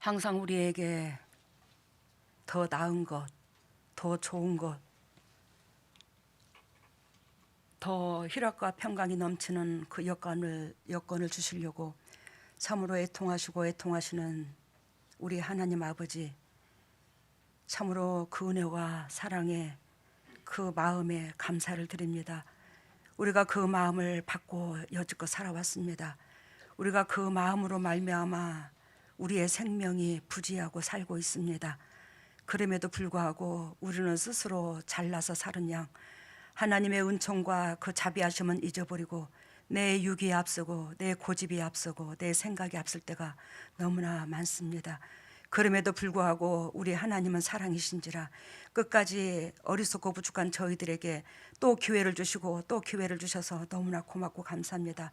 항상 우리에게 더 나은 것, 더 좋은 것, 더 희락과 평강이 넘치는 그 여건을 주시려고 참으로 애통하시는 우리 하나님 아버지, 참으로 그 은혜와 사랑에 그 마음에 감사를 드립니다. 우리가 그 마음을 받고 여지껏 살아왔습니다. 우리가 그 마음으로 말미암아 우리의 생명이 부지하고 살고 있습니다. 그럼에도 불구하고 우리는 스스로 잘나서 사는 양, 하나님의 은총과 그 자비하심은 잊어버리고 내 육이 앞서고 내 고집이 앞서고 내 생각이 앞설 때가 너무나 많습니다. 그럼에도 불구하고 우리 하나님은 사랑이신지라 끝까지 어리석고 부족한 저희들에게 또 기회를 주시고 또 기회를 주셔서 너무나 고맙고 감사합니다.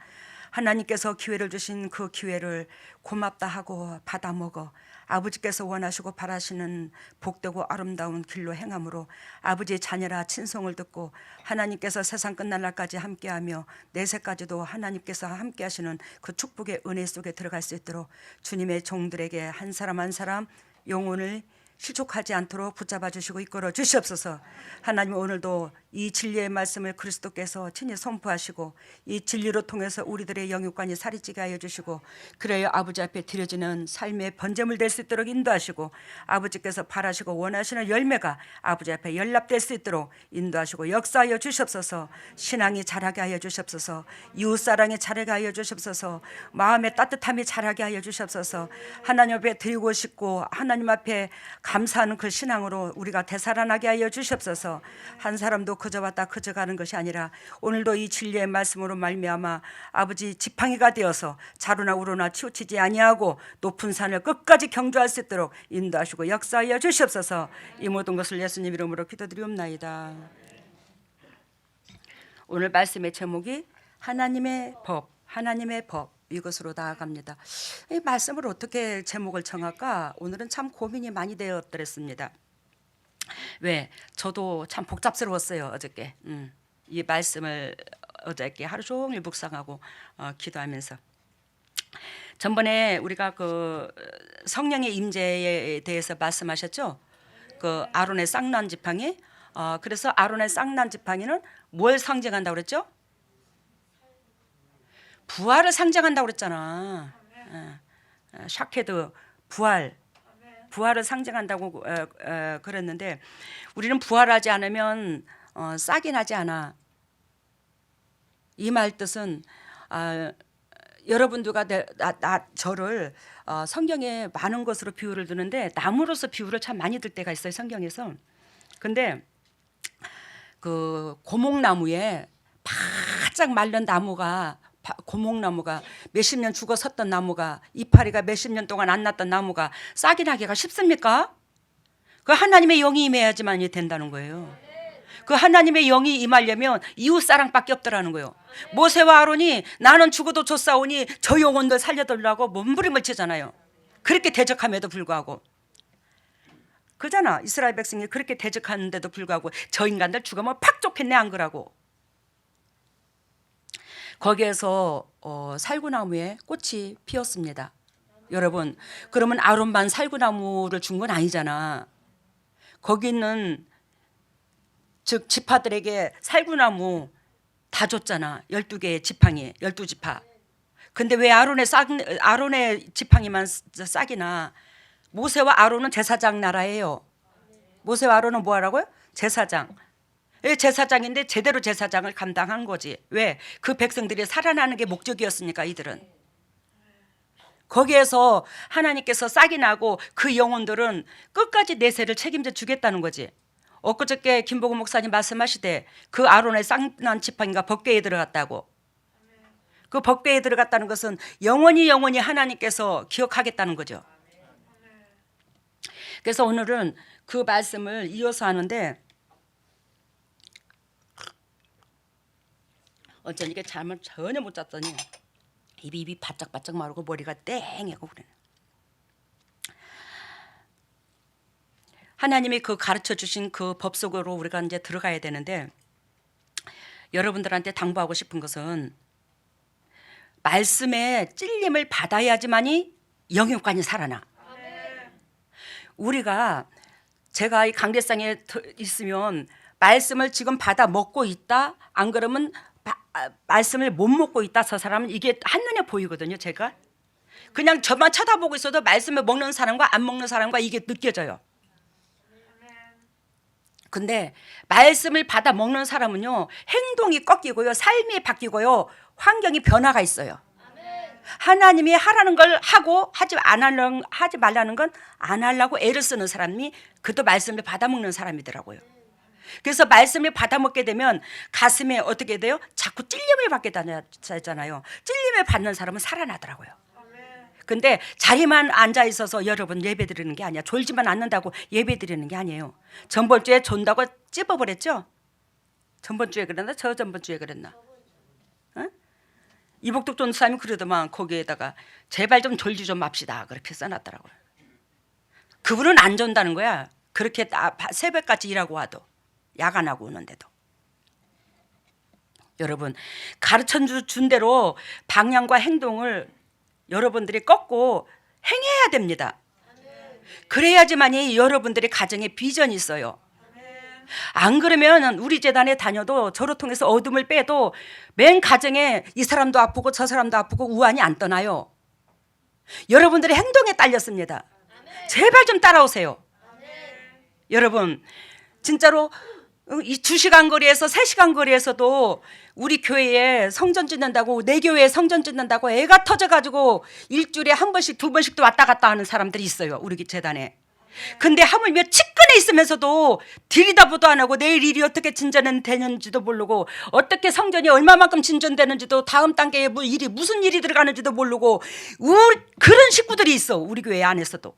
하나님께서 기회를 주신 그 기회를 고맙다 하고 받아먹어 아버지께서 원하시고 바라시는 복되고 아름다운 길로 행함으로 아버지의 자녀라 친송을 듣고 하나님께서 세상 끝날 날까지 함께하며 내세까지도 하나님께서 함께하시는 그 축복의 은혜 속에 들어갈 수 있도록 주님의 종들에게 한 사람 한 사람 영혼을 실족하지 않도록 붙잡아 주시고 이끌어 주시옵소서. 하나님, 오늘도 이 진리의 말씀을 그리스도께서 친히 선포하시고 이 진리로 통해서 우리들의 영육관이 살이찌게 하여 주시고 그래야 아버지 앞에 드려지는 삶의 번제물 될 수 있도록 인도하시고 아버지께서 바라시고 원하시는 열매가 아버지 앞에 연락될 수 있도록 인도하시고 역사하여 주시옵소서. 신앙이 자라게 하여 주시옵소서. 이웃사랑이 자라게 하여 주시옵소서. 마음의 따뜻함이 자라게 하여 주시옵소서. 하나님 앞에 드리고 싶고 하나님 앞에 감사하는 그 신앙으로 우리가 되살아나게 하여 주시옵소서. 한 사람도 그저 왔다 그저 가는 것이 아니라 오늘도 이 진리의 말씀으로 말미암아 아버지 지팡이가 되어서 자루나 우로나 치우치지 아니하고 높은 산을 끝까지 경주할 수 있도록 인도하시고 역사하여 주시옵소서. 이 모든 것을 예수님 이름으로 기도드리옵나이다. 오늘 말씀의 제목이 하나님의 법, 하나님의 법, 이것으로 나아갑니다. 이 말씀을 어떻게 제목을 정할까? 오늘은 참 고민이 많이 되었더랬습니다. 왜? 저도 참 복잡스러웠어요. 어저께 이 말씀을 어저께 하루 종일 묵상하고 기도하면서 전번에 우리가 그 성령의 임재에 대해서 말씀하셨죠. 그 아론의 쌍난 지팡이. 그래서 아론의 쌍난 지팡이는 뭘 상징한다고 그랬죠? 부활을 상징한다고 그랬잖아. 샤케드 부활을 상징한다고 그랬는데 우리는 부활하지 않으면 싹이 나지 않아. 이 말 뜻은 여러분들과 저를 성경에 많은 것으로 비유를 드는데 나무로서 비유를 참 많이 들 때가 있어요, 성경에서. 근데 그 고목나무에 바짝 말른 나무가 고목나무가 몇십 년 죽어 섰던 나무가 이파리가 몇십 년 동안 안 났던 나무가 싹이 나기가 쉽습니까? 그 하나님의 영이 임해야지만이 된다는 거예요. 그 하나님의 영이 임하려면 이웃사랑밖에 없더라는 거예요. 모세와 아론이 나는 죽어도 좋사오니 저 영혼들 살려달라고 몸부림을 치잖아요. 그렇게 대적함에도 불구하고 그잖아. 이스라엘 백성이 그렇게 대적하는데도 불구하고 저 인간들 죽으면 팍 좋겠네 안 그러고 거기에서 살구나무에 꽃이 피었습니다. 여러분, 그러면 아론만 살구나무를 준 건 아니잖아. 거기 있는 즉 지파들에게 살구나무 다 줬잖아. 12개의 지팡이, 12지파. 근데 왜 아론의 지팡이만 싹이나? 모세와 아론은 제사장 나라예요. 모세와 아론은 뭐 하라고요? 제사장. 제사장인데 제대로 제사장을 감당한 거지. 왜? 그 백성들이 살아나는 게 목적이었으니까 이들은. 거기에서 하나님께서 싹이 나고 그 영혼들은 끝까지 내세를 책임져 주겠다는 거지. 엊그저께 김보고 목사님 말씀하시되 그 아론의 쌍난 지팡이가 법궤에 들어갔다고. 그 법궤에 들어갔다는 것은 영원히 하나님께서 기억하겠다는 거죠. 그래서 오늘은 그 말씀을 이어서 하는데 어쩌니까 잠을 전혀 못 잤더니 입이 바짝바짝 마르고 머리가 땡하고 그래. 하나님이 그 가르쳐 주신 그 법 속으로 우리가 이제 들어가야 되는데 여러분들한테 당부하고 싶은 것은 말씀의 찔림을 받아야지만이 영육관이 살아나. 우리가 제가 이 강대상에 있으면 말씀을 지금 받아 먹고 있다, 안 그러면 말씀을 못 먹고 있다, 저 사람은 이게 한눈에 보이거든요. 제가 그냥 저만 쳐다보고 있어도 말씀을 먹는 사람과 안 먹는 사람과 이게 느껴져요. 근데 말씀을 받아 먹는 사람은요, 행동이 꺾이고요, 삶이 바뀌고요, 환경이 변화가 있어요. 하나님이 하라는 걸 하고 하지 말라는 건 안 하려고 애를 쓰는 사람이 그도 말씀을 받아 먹는 사람이더라고요. 그래서 말씀을 받아 먹게 되면 가슴에 어떻게 돼요? 자꾸 찔림을 받게 되잖아요. 찔림을 받는 사람은 살아나더라고요. 근데 자리만 앉아 있어서 여러분 예배 드리는 게 아니야. 졸지만 않는다고 예배 드리는 게 아니에요. 전번 주에 존다고 찝어버렸죠? 전번 주에 그랬나? 저전번 주에 그랬나? 어? 이복덕 전사님이 그러더만 거기에다가 제발 좀 졸지 좀 맙시다 그렇게 써놨더라고요. 그분은 안 존다는 거야. 그렇게 새벽까지 일하고 와도, 야간하고 오는데도. 여러분 가르쳐 준 대로 방향과 행동을 여러분들이 꺾고 행해야 됩니다. 그래야지만이 여러분들의 가정에 비전이 있어요. 안 그러면 우리 재단에 다녀도 저를 통해서 어둠을 빼도 맨 가정에 이 사람도 아프고 저 사람도 아프고 우환이 안 떠나요. 여러분들의 행동에 딸렸습니다. 제발 좀 따라오세요. 여러분 진짜로 이 2시간 거리에서 3시간 거리에서도 우리 교회에 성전 짓는다고, 내 교회에 성전 짓는다고 애가 터져가지고 일주일에 한 번씩 두 번씩도 왔다 갔다 하는 사람들이 있어요. 우리 재단에. 근데 하물며 측근에 있으면서도 들이다보도 안 하고 내일 일이 어떻게 진전되는지도 모르고, 어떻게 성전이 얼마만큼 진전되는지도, 다음 단계에 일이 무슨 일이 들어가는지도 모르고, 그런 식구들이 있어. 우리 교회 안에서도.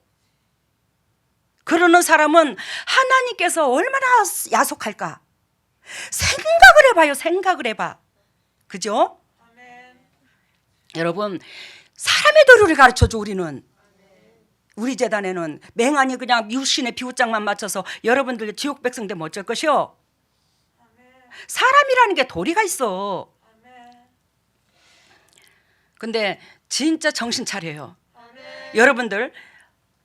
그러는 사람은 하나님께서 얼마나 야속할까? 생각을 해봐요. 생각을 해봐. 그죠? 아멘. 여러분 사람의 도리를 가르쳐줘. 우리 재단에는 맹하니 그냥 미우신의 비웃장만 맞춰서 여러분들 지옥 백성 되면 어쩔 것이요? 아멘. 사람이라는 게 도리가 있어. 아멘. 근데 진짜 정신 차려요. 아멘.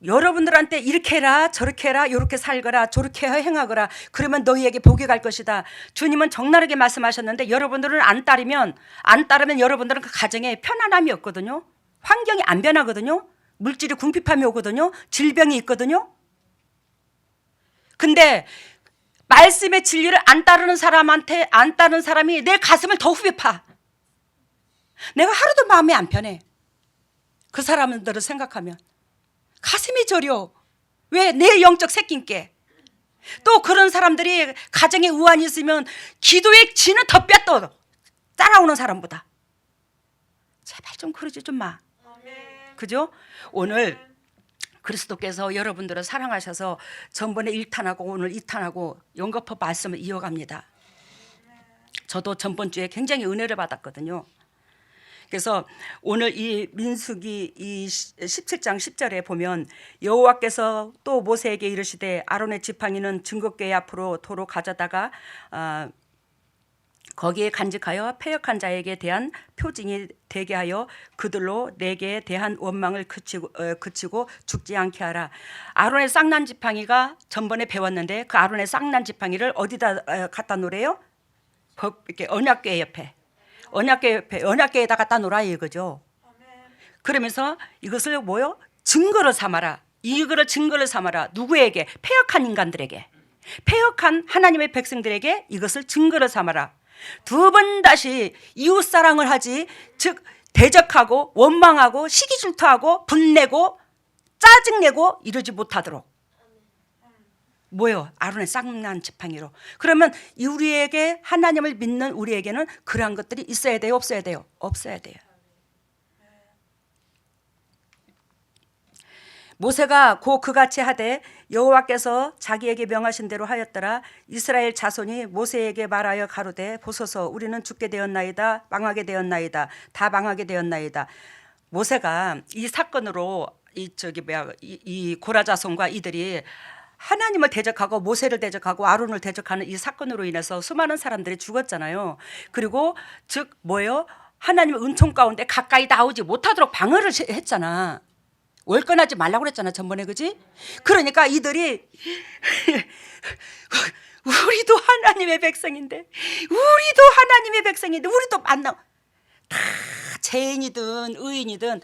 여러분들한테 이렇게 해라 저렇게 해라 이렇게 살거라 저렇게 행하거라 그러면 너희에게 복이 갈 것이다. 주님은 적나라하게 말씀하셨는데 여러분들은 안 따르면 여러분들은 그 가정에 편안함이 없거든요. 환경이 안 변하거든요. 물질이 궁핍함이 오거든요. 질병이 있거든요. 근데 말씀의 진리를 안 따르는 사람이 내 가슴을 더 후벼 파. 내가 하루도 마음이 안 편해. 그 사람들을 생각하면 가슴이 저려. 왜? 내 영적 새끼께. 또 그런 사람들이 가정에 우환이 있으면 기도의 진은 더 뼈떠 따라오는 사람보다. 제발 좀 그러지 좀 마. 그죠? 오늘 그리스도께서 여러분들을 사랑하셔서 전번에 1탄하고 오늘 2탄하고 연거푸 말씀을 이어갑니다. 저도 전번 주에 굉장히 은혜를 받았거든요. 그래서 오늘 이 민수기 이 17장 10절에 보면 여호와께서 또 모세에게 이르시되 아론의 지팡이는 증거궤 앞으로 도로 가져다가 거기에 간직하여 패역한 자에게 대한 표징이 되게 하여 그들로 내게 대한 원망을 그치고 죽지 않게 하라. 아론의 쌍난 지팡이가 전번에 배웠는데 그 아론의 쌍난 지팡이를 어디다 갖다 놓으래요? 이렇게 언약궤 옆에. 언약궤에다 갖다 놓으라 이거죠. 그러면서 이것을 뭐요? 증거로 삼아라. 이거를 증거를 삼아라. 누구에게? 패역한 인간들에게. 패역한 하나님의 백성들에게 이것을 증거로 삼아라. 두 번 다시 이웃사랑을 하지, 즉 대적하고 원망하고 시기질투하고 분내고 짜증내고 이러지 못하도록. 뭐요? 아론의 쌍난 지팡이로. 그러면 우리에게, 하나님을 믿는 우리에게는 그러한 것들이 있어야 돼요? 없어야 돼요? 없어야 돼요. 모세가 그같이 하되 여호와께서 자기에게 명하신 대로 하였더라. 이스라엘 자손이 모세에게 말하여 가로되 보소서 우리는 죽게 되었나이다. 망하게 되었나이다. 다 망하게 되었나이다. 모세가 이 사건으로 이 고라 자손과 이들이 하나님을 대적하고 모세를 대적하고 아론을 대적하는 이 사건으로 인해서 수많은 사람들이 죽었잖아요. 그리고 즉 뭐예요? 하나님의 은총 가운데 가까이 나오지 못하도록 방어를 했잖아. 월권하지 말라고 그랬잖아 전번에, 그지? 그러니까 이들이 우리도 하나님의 백성인데, 우리도 하나님의 백성인데, 우리도 만나, 다 죄인이든 의인이든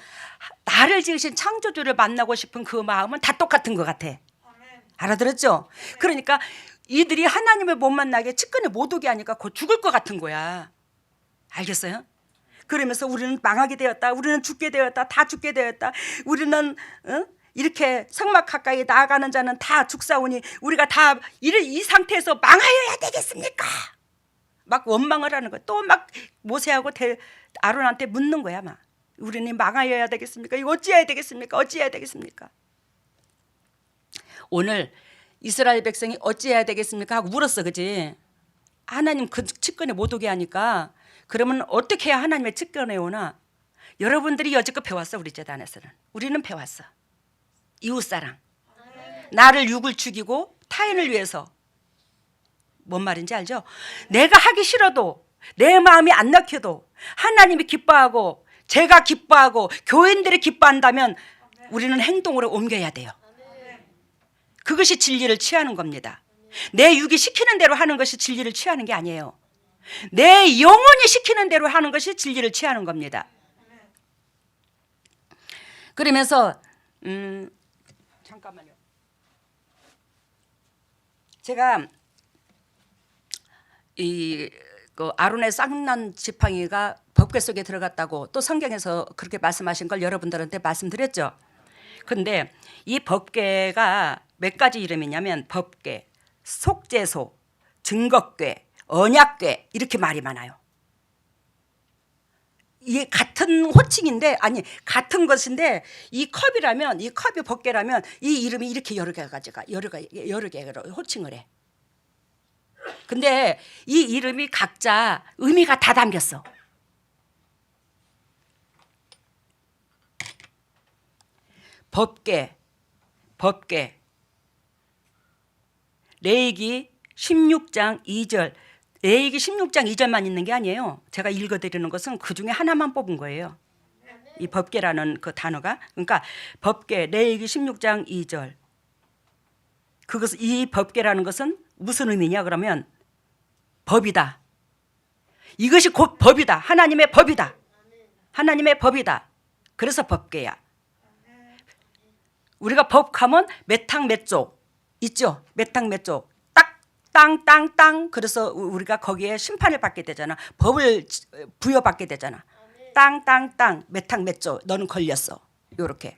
나를 지으신 창조주를 만나고 싶은 그 마음은 다 똑같은 것 같아. 알아들었죠? 그러니까 이들이 하나님을 못 만나게 측근에 못 오게 하니까 곧 죽을 것 같은 거야. 알겠어요? 그러면서 우리는 망하게 되었다, 우리는 죽게 되었다, 다 죽게 되었다, 우리는 이렇게 성막 가까이 나아가는 자는 다 죽사오니 우리가 다 이 상태에서 망하여야 되겠습니까? 막 원망을 하는 거야. 또 막 모세하고 아론한테 묻는 거야. 막 우리는 망하여야 되겠습니까? 이거 어찌해야 되겠습니까? 어찌해야 되겠습니까? 오늘 이스라엘 백성이 어찌해야 되겠습니까? 하고 물었어, 그지? 하나님 그 측근에 못 오게 하니까 그러면 어떻게 해야 하나님의 측근에 오나? 여러분들이 여지껏 배웠어. 우리 재단에서는 우리는 배웠어. 이웃사랑, 나를 육을 죽이고 타인을 위해서. 뭔 말인지 알죠? 내가 하기 싫어도, 내 마음이 안 넣혀도 하나님이 기뻐하고 제가 기뻐하고 교인들이 기뻐한다면 우리는 행동으로 옮겨야 돼요. 그것이 진리를 취하는 겁니다. 내 육이 시키는 대로 하는 것이 진리를 취하는 게 아니에요. 내 영혼이 시키는 대로 하는 것이 진리를 취하는 겁니다. 그러면서 잠깐만요. 제가 그 아론의 쌍난 지팡이가 법궤 속에 들어갔다고 또 성경에서 그렇게 말씀하신 걸 여러분들한테 말씀드렸죠. 그런데 이 법궤가 몇 가지 이름이냐면 법궤, 속죄소, 증거궤, 언약궤 이렇게 말이 많아요. 이게 같은 호칭인데, 아니 같은 것인데 이 컵이라면, 이 컵이 법궤라면 이 이름이 이렇게 여러 개가 여러 개로 호칭을 해. 근데 이 이름이 각자 의미가 다 담겼어. 법궤 레위기 16장 2절, 레위기 16장 2절만 있는 게 아니에요. 제가 읽어드리는 것은 그 중에 하나만 뽑은 거예요. 이 법궤라는 그 단어가. 그러니까 법궤 레위기 16장 2절. 그것은, 이 법궤라는 것은 무슨 의미냐 그러면 법이다. 이것이 곧 법이다. 하나님의 법이다. 하나님의 법이다. 그래서 법궤야. 우리가 법하면 몇탕 몇 쪽 있죠. 몇탕 몇 쪽. 딱 땅. 그래서 우리가 거기에 심판을 받게 되잖아. 법을 부여받게 되잖아. 땅 몇탕 몇 쪽 너는 걸렸어. 요렇게.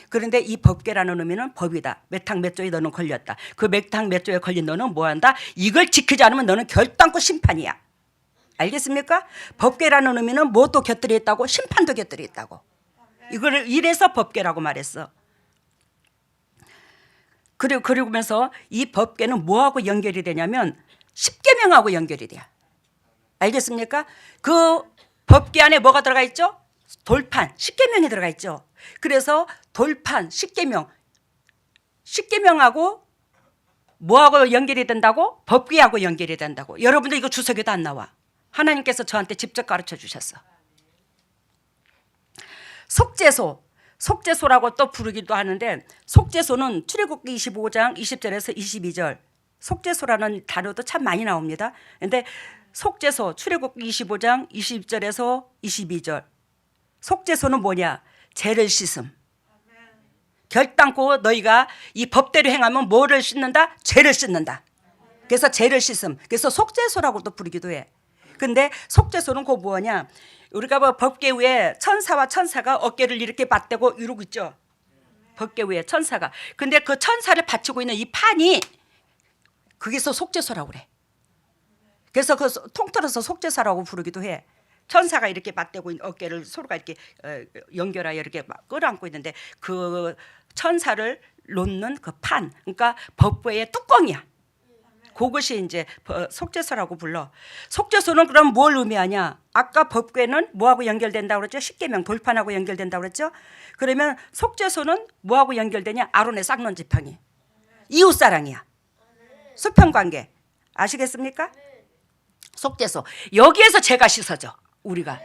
그런데 이 법궤라는 의미는 법이다. 몇탕 몇 조에 너는 걸렸다. 그 몇탕 몇 조에 걸린 너는 뭐한다? 이걸 지키지 않으면 너는 결단코 심판이야. 알겠습니까? 법궤라는 의미는 뭐도 곁들여 있다고? 심판도 곁들여 있다고. 이걸 이래서 법궤라고 말했어. 그러면서 이 법궤는 뭐하고 연결이 되냐면 십계명하고 연결이 돼요. 알겠습니까? 그 법궤 안에 뭐가 들어가 있죠? 돌판, 십계명이 들어가 있죠. 그래서 돌판, 십계명하고 뭐하고 연결이 된다고? 법궤하고 연결이 된다고. 여러분들 이거 주석에도 안 나와. 하나님께서 저한테 직접 가르쳐 주셨어. 속죄소라고 또 부르기도 하는데, 속죄소는 출애굽기 25장 20절에서 22절, 속죄소라는 단어도 참 많이 나옵니다. 그런데 속죄소, 출애굽기 25장 20절에서 22절, 속죄소는 뭐냐? 죄를 씻음. 결단코 너희가 이 법대로 행하면 뭐를 씻는다? 죄를 씻는다. 그래서 죄를 씻음. 그래서 속죄소라고도 부르기도 해. 근데 속죄소는 그 뭐냐? 우리가 뭐 법궤 위에 천사가 어깨를 이렇게 맞대고 이러고 있죠. 법궤 위에 천사가. 근데 그 천사를 받치고 있는 이 판이, 거기서 속죄소라고 그래. 그래서 그 통틀어서 속죄소라고 부르기도 해. 천사가 이렇게 맞대고 있는 어깨를 서로가 이렇게 연결하여 이렇게 끌어안고 있는데, 그 천사를 놓는 그 판, 그러니까 법궤의 뚜껑이야. 그것이 이제 속죄소라고 불러. 속죄소는 그럼 뭘 의미하냐? 아까 법궤는 뭐하고 연결된다고 그랬죠? 십계명 돌판하고 연결된다고 그랬죠? 그러면 속죄소는 뭐하고 연결되냐? 아론의 쌍난 지팡이. 이웃사랑이야. 수평관계. 아시겠습니까? 속죄소. 여기에서 죄가 씻어져. 우리가.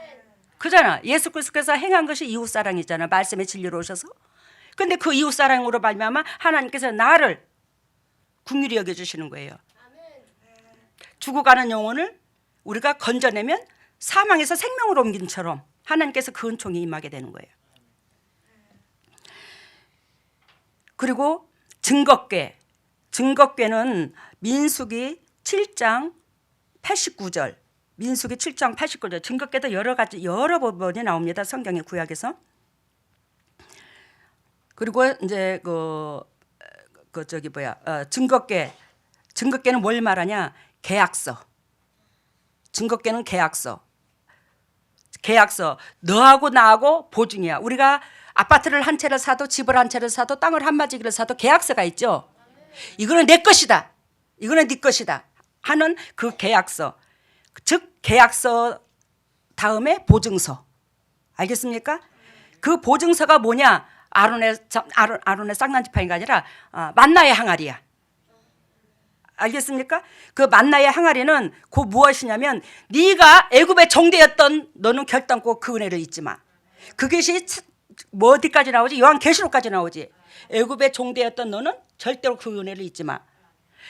그잖아. 예수 그리스도께서 행한 것이 이웃사랑이잖아. 말씀의 진리로 오셔서. 근데 그 이웃 사랑으로 말미암아 하나님께서 나를 긍휼히 여겨주시는 거예요. 죽어가는 영혼을 우리가 건져내면 사망에서 생명으로 옮긴 처럼 하나님께서 그 은총이 임하게 되는 거예요. 그리고 증거궤는 민수기 7장 89절, 민수기 7장 89절. 증거궤도 여러 부분이 나옵니다. 성경의 구약에서. 그리고 이제 증거궤는 뭘 말하냐? 계약서. 증거궤는 계약서. 너하고 나하고 보증이야. 우리가 아파트를 한 채를 사도, 집을 한 채를 사도, 땅을 한 마지기를 사도 계약서가 있죠. 이거는 내 것이다, 이거는 네 것이다 하는 그 계약서, 즉 계약서 다음에 보증서. 알겠습니까? 그 보증서가 뭐냐? 아론의 쌍난지팡이가 아니라 만나의 항아리야. 알겠습니까? 그 만나의 항아리는 그 무엇이냐면, 네가 애굽의 종되었던 너는 결단코 그 은혜를 잊지 마. 그것이 뭐 어디까지 나오지? 요한계시록까지 나오지. 애굽의 종되었던 너는 절대로 그 은혜를 잊지 마.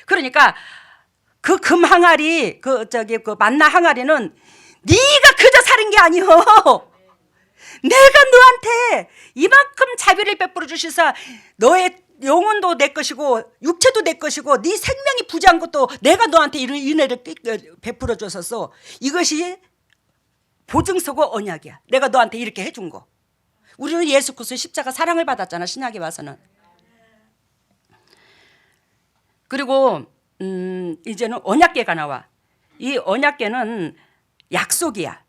그러니까 그 금 항아리, 그 만나 항아리는 네가 그저 사는 게 아니오. 내가 너한테 이만큼 자비를 베풀어 주시사 너의 영혼도 내 것이고 육체도 내 것이고 네 생명이 부재한 것도 내가 너한테 이런 은혜를 베풀어 줬었어. 이것이 보증서고 언약이야. 내가 너한테 이렇게 해준 거. 우리는 예수 그리스도의 십자가 사랑을 받았잖아, 신약에 와서는. 그리고 이제는 언약궤가 나와. 이 언약궤는 약속이야.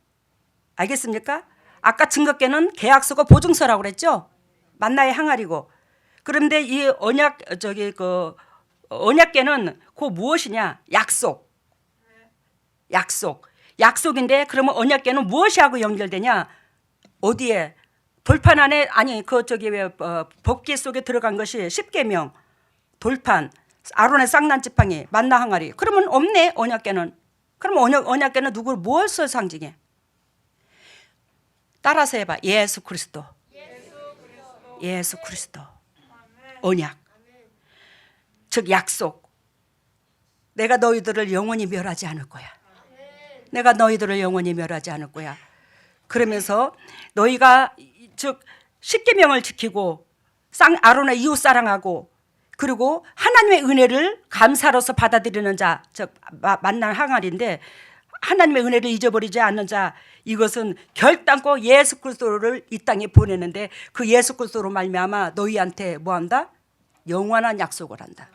알겠습니까? 아까 증거궤는 계약서고 보증서라고 그랬죠. 만나의 항아리고. 그런데 이 언약궤는 그 무엇이냐? 약속인데, 그러면 언약궤는 무엇이하고 연결되냐? 어디에? 돌판 안에, 아니 법궤 속에 들어간 것이 십계명, 돌판, 아론의 쌍난지팡이, 만나 항아리. 그러면 없네, 언약궤는. 그러면 언약궤는 누구를 무엇을 상징해? 따라서 해봐. 예수 그리스도. 언약, 즉 약속. 내가 너희들을 영원히 멸하지 않을 거야. 내가 너희들을 영원히 멸하지 않을 거야. 그러면서 너희가 즉 십계명을 지키고 아론의 이웃 사랑하고, 그리고 하나님의 은혜를 감사로서 받아들이는 자, 즉 만난 항아리인데, 하나님의 은혜를 잊어버리지 않는 자, 이것은 결단코 예수 그리스도를 이 땅에 보내는데, 그 예수 그리스도로 말미암아 너희한테 뭐한다? 영원한 약속을 한다.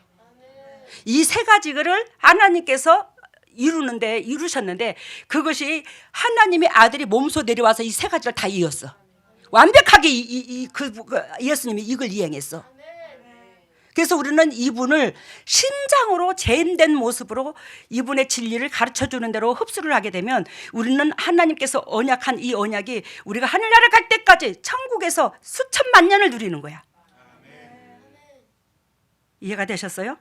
이 세 가지를 하나님께서 이루셨는데, 그것이 하나님의 아들이 몸소 내려와서 이 세 가지를 다 이었어. 완벽하게 예수님이 이걸 이행했어. 그래서 우리는 이분을 심장으로 재임된 모습으로 이분의 진리를 가르쳐주는 대로 흡수를 하게 되면, 우리는 하나님께서 언약한 이 언약이 우리가 하늘나라 갈 때까지 천국에서 수천만 년을 누리는 거야. 이해가 되셨어요?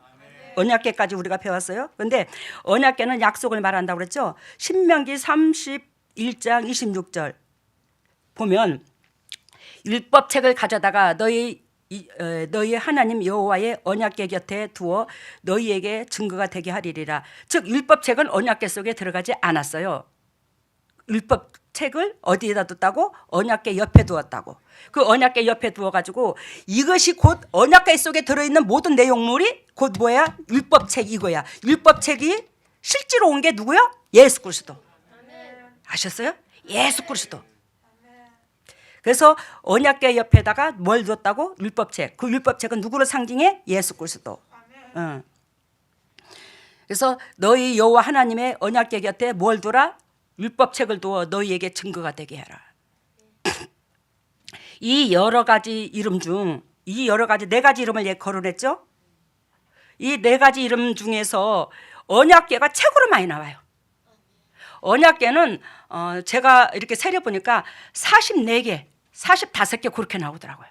언약궤까지 우리가 배웠어요. 그런데 언약궤는 약속을 말한다고 그랬죠. 신명기 31장 26절 보면, 율법책을 가져다가 너희 하나님 여호와의 언약궤 곁에 두어 너희에게 증거가 되게 하리라. 즉 율법책은 언약궤 속에 들어가지 않았어요. 율법책을 어디에다 뒀다고? 언약궤 옆에 두었다고. 그 언약궤 옆에 두어가지고, 이것이 곧 언약궤 속에 들어있는 모든 내용물이 곧 뭐야? 율법책 이거야. 율법책이 실제로 온 게 누구야? 예수 그리스도. 아셨어요? 예수 그리스도. 그래서 언약궤 옆에다가 뭘 뒀다고? 율법책. 그 율법책은 누구를 상징해? 예수 그리스도. 그래서 너희 여호와 하나님의 언약궤 곁에 뭘 두라? 율법책을 두어 너희에게 증거가 되게 하라. 이 여러 가지 이름 중, 이 여러 가지 네 가지 이름을 거론했죠. 이 네 가지 이름 중에서 언약궤가 최고로 많이 나와요. 언약궤는 제가 이렇게 세려보니까 44개, 45개 그렇게 나오더라고요.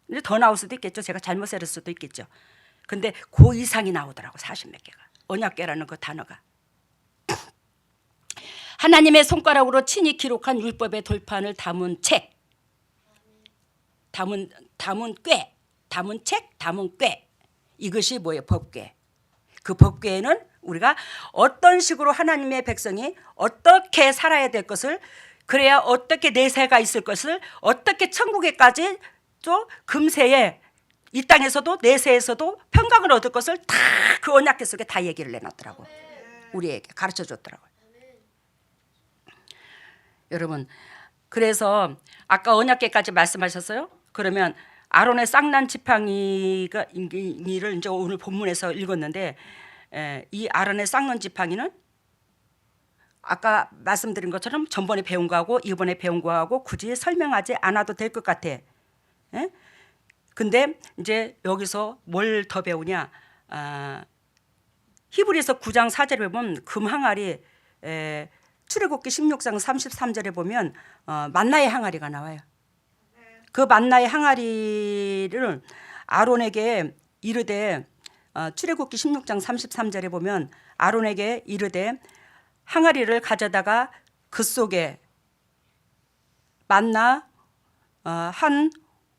근데 더 나올 수도 있겠죠. 제가 잘못 세렸을 수도 있겠죠. 근데 그 이상이 나오더라고, 40몇 개가. 언약궤라는 그 단어가. 하나님의 손가락으로 친히 기록한 율법의 돌판을 담은 책, 담은 꾀, 담은 책, 담은 꾀. 이것이 뭐예요? 법궤. 그 법궤에는 우리가 어떤 식으로 하나님의 백성이 어떻게 살아야 될 것을, 그래야 어떻게 내세가 있을 것을, 어떻게 천국에까지 또 금세에 이 땅에서도 내세에서도 평강을 얻을 것을 다 그 언약궤 속에 다 얘기를 내놨더라고. 우리에게 가르쳐 줬더라고요. 여러분, 그래서 아까 언약궤까지 말씀하셨어요. 그러면 아론의 쌍난 지팡이를 이제 오늘 본문에서 읽었는데, 이 아론의 쌍난 지팡이는 아까 말씀드린 것처럼 전번에 배운 거하고 이번에 배운 거하고 굳이 설명하지 않아도 될 것 같아. 예? 근데 이제 여기서 뭘 더 배우냐? 히브리서 9장 4절에 보면 금항아리, 출애굽기 16장 33절에 보면 만나의 항아리가 나와요. 그 만나의 항아리를 아론에게 이르되, 출애굽기 16장 33절에 보면 아론에게 이르되 항아리를 가져다가 그 속에 만나 한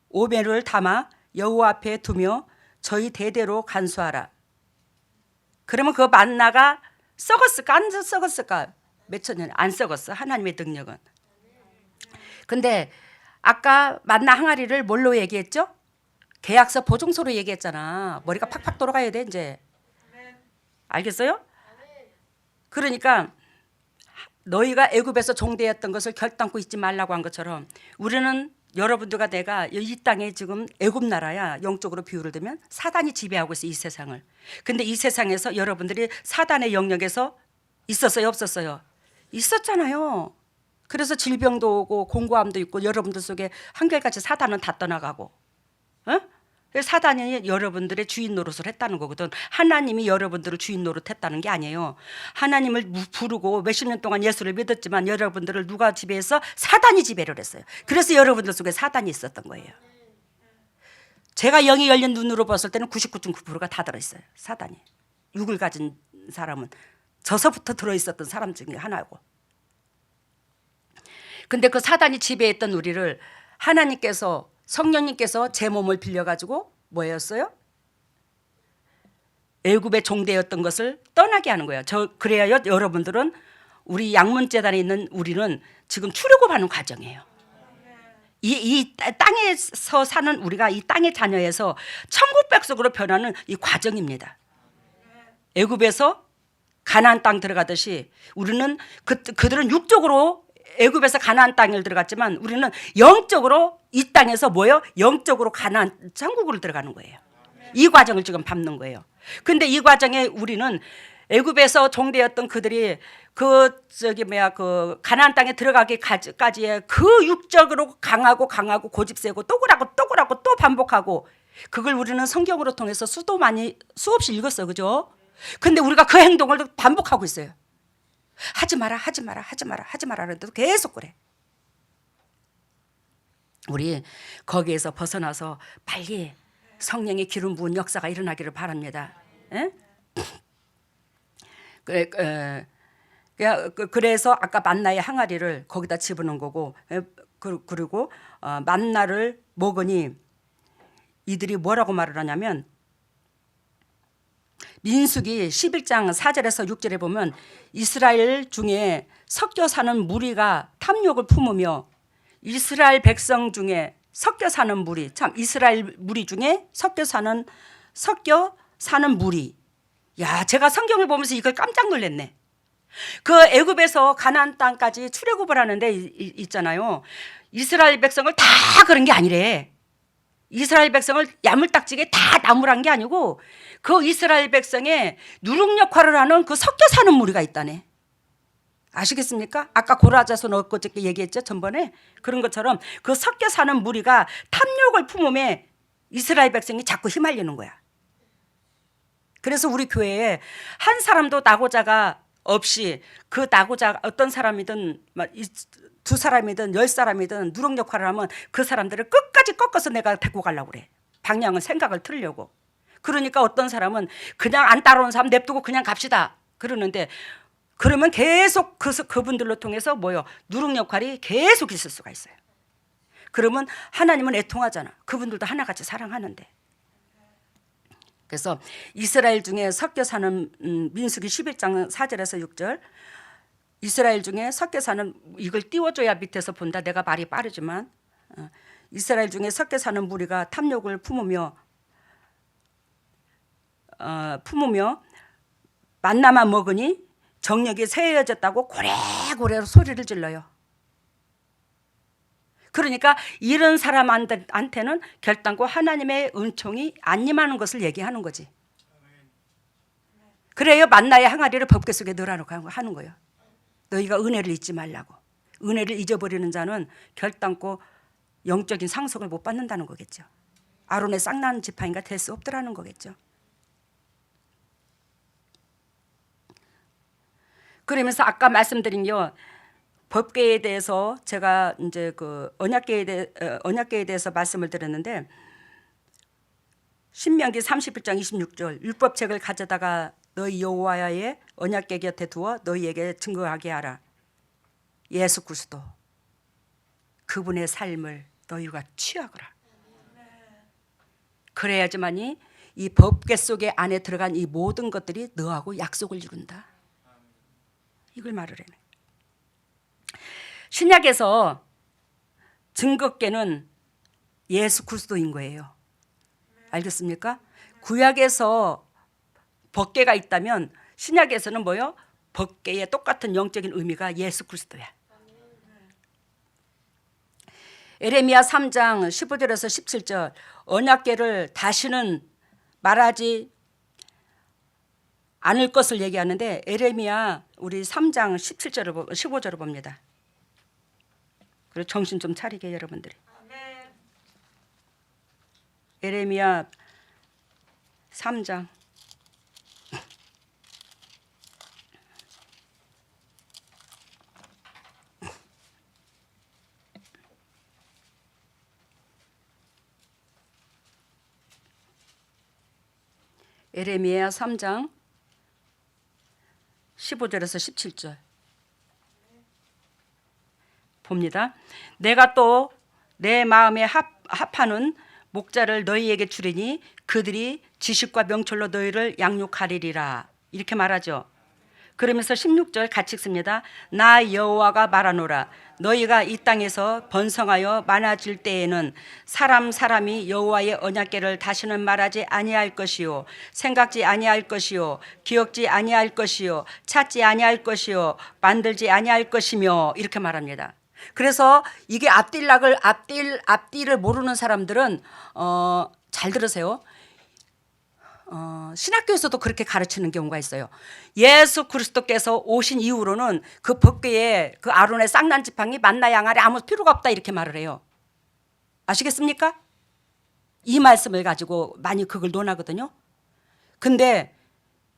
오멜을 담아 여호와 앞에 두며 저희 대대로 간수하라. 그러면 그 만나가 썩었을까 안 썩었을까? 몇천 년 안 썩었어. 하나님의 능력은. 근데 아까 만나 항아리를 뭘로 얘기했죠? 계약서 보증서로 얘기했잖아. 머리가 팍팍 돌아가야 돼 이제. 알겠어요? 그러니까 너희가 애굽에서 종되었던 것을 결단코 잊지 말라고 한 것처럼 우리는 여러분들과 내가 이 땅에 지금 애굽 나라야. 영적으로 비유를 들면 사단이 지배하고 있어 이 세상을. 근데 이 세상에서 여러분들이 사단의 영역에서 있었어요 없었어요? 있었잖아요. 그래서 질병도 오고 공고함도 있고 여러분들 속에 한결같이 사단은 다 떠나가고, 사단이 여러분들의 주인 노릇을 했다는 거거든. 하나님이 여러분들을 주인 노릇했다는 게 아니에요. 하나님을 부르고 몇십 년 동안 예수를 믿었지만 여러분들을 누가 지배해서? 사단이 지배를 했어요. 그래서 여러분들 속에 사단이 있었던 거예요. 제가 영이 열린 눈으로 봤을 때는 99.9%가 다 들어있어요. 사단이. 육을 가진 사람은 저서부터 들어있었던 사람 중에 하나고. 근데 그 사단이 지배했던 우리를 하나님께서, 성령님께서 제 몸을 빌려가지고 뭐였어요? 애굽의 종되었던 것을 떠나게 하는 거예요. 그래야 여러분들은, 우리 양문재단에 있는 우리는 지금 출애굽하는 과정이에요. 이 땅에서 사는 우리가 이 땅의 자녀에서 천국 백성으로 변하는 이 과정입니다. 애굽에서 가나안 땅 들어가듯이 우리는 그들은 육적으로 애굽에서 가나안 땅을 들어갔지만 우리는 영적으로 이 땅에서 뭐요? 영적으로 가나안 천국으로 들어가는 거예요. 이 과정을 지금 밟는 거예요. 근데 이 과정에 우리는 애굽에서 종되었던 그들이 그 가나안 땅에 들어가기까지의 그 육적으로 강하고 고집세고 또 그러고 또 반복하고, 그걸 우리는 성경으로 통해서 수없이 읽었어, 그죠? 근데 우리가 그 행동을 반복하고 있어요. 하지 마라 하는데도 계속 그래. 우리 거기에서 벗어나서 빨리 성령의 기름 부은 역사가 일어나기를 바랍니다. 그래서 아까 만나의 항아리를 거기다 집어넣은 거고, 그리고 만나를 먹으니 이들이 뭐라고 말을 하냐면, 민수기 11장 4절에서 6절에 보면 이스라엘 중에 섞여 사는 무리가 탐욕을 품으며, 이스라엘 백성 중에 섞여 사는 무리, 참 이스라엘 무리 중에 섞여 사는 무리. 야, 제가 성경을 보면서 이걸 깜짝 놀랐네. 그 애굽에서 가나안 땅까지 출애굽을 하는데 있잖아요. 이스라엘 백성을 다 그런 게 아니래. 이스라엘 백성을 야물딱지게 다 나무란 게 아니고 그 이스라엘 백성의 누룩 역할을 하는 그 섞여 사는 무리가 있다네. 아시겠습니까? 아까 고라자손 엊그저께 얘기했죠, 전번에. 그런 것처럼 그 섞여 사는 무리가 탐욕을 품음에 이스라엘 백성이 자꾸 휘말리는 거야. 그래서 우리 교회에 한 사람도 낙오자가 없이, 그 낙오자 어떤 사람이든 두 사람이든 10사람이든 누룩 역할을 하면 그 사람들을 끝까지 꺾어서 내가 데리고 가려고 그래. 방향을, 생각을 틀려고. 그러니까 어떤 사람은 그냥 안 따라오는 사람 냅두고 그냥 갑시다 그러는데, 그러면 계속 그분들로 통해서 누룩 역할이 계속 있을 수가 있어요. 그러면 하나님은 애통하잖아. 그분들도 하나같이 사랑하는데. 그래서 이스라엘 중에 섞여 사는 민수기 11장 4절에서 6절 이스라엘 중에 섞여 사는 이걸 띄워줘야 밑에서 본다. 내가 말이 빠르지만 이스라엘 중에 섞여 사는 무리가 탐욕을 품으며 만나만 먹으니 정력이 쇠해졌다고 고래고래로 소리를 질러요. 그러니까 이런 사람한테는 결단코 하나님의 은총이 안 임하는 것을 얘기하는 거지. 그래요 만나의 항아리를 법궤 속에 넣어놓고 하는 거예요. 너희가 은혜를 잊지 말라고. 은혜를 잊어버리는 자는 결단코 영적인 상속을 못 받는다는 거겠죠. 아론의 쌍난 지팡이가 될 수 없더라는 거겠죠. 그러면서 아까 말씀드린 법궤에 대해서 제가 이제 그 언약궤에 대해서 말씀을 드렸는데 신명기 31장 26절 율법책을 가져다가 너희 여호와의 언약궤 곁에 두어 너희에게 증거하게 하라. 예수 그리스도 그분의 삶을 너희가 취하거라. 그래야지만이 이 법궤 속에 안에 들어간 이 모든 것들이 너하고 약속을 이룬다. 이걸 말을 해요. 신약에서 증거궤는 예수 그리스도인 거예요. 알겠습니까? 구약에서 법궤가 있다면 신약에서는 뭐요? 법궤의 똑같은 영적인 의미가 예수 그리스도야. 에레미야 3장 15절에서 17절 언약궤를 다시는 말하지 않을 것을 얘기하는데 에레미야 우리 3장 17절을 15절을 봅니다. 그리고 정신 좀 차리게 여러분들이. 에레미야 3장 에레미야 3장 15절에서 17절 봅니다. 내가 또 내 마음에 합하는 목자를 너희에게 주리니 그들이 지식과 명철로 너희를 양육하리라. 이렇게 말하죠. 그러면서 16절 같이 읽습니다. 나 여호와가 말하노라. 너희가 이 땅에서 번성하여 많아질 때에는 사람이 여호와의 언약궤를 다시는 말하지 아니할 것이요 생각지 아니할 것이요 기억지 아니할 것이요 찾지 아니할 것이요 만들지 아니할 것이며 이렇게 말합니다. 그래서 이게 앞뒤를 모르는 사람들은 잘 들으세요. 신학교에서도 그렇게 가르치는 경우가 있어요. 예수 그리스도께서 오신 이후로는 그 법궤에 그 아론의 쌍난 지팡이 만나 양아래 아무 필요가 없다 이렇게 말을 해요. 아시겠습니까? 이 말씀을 가지고 많이 그걸 논하거든요. 근데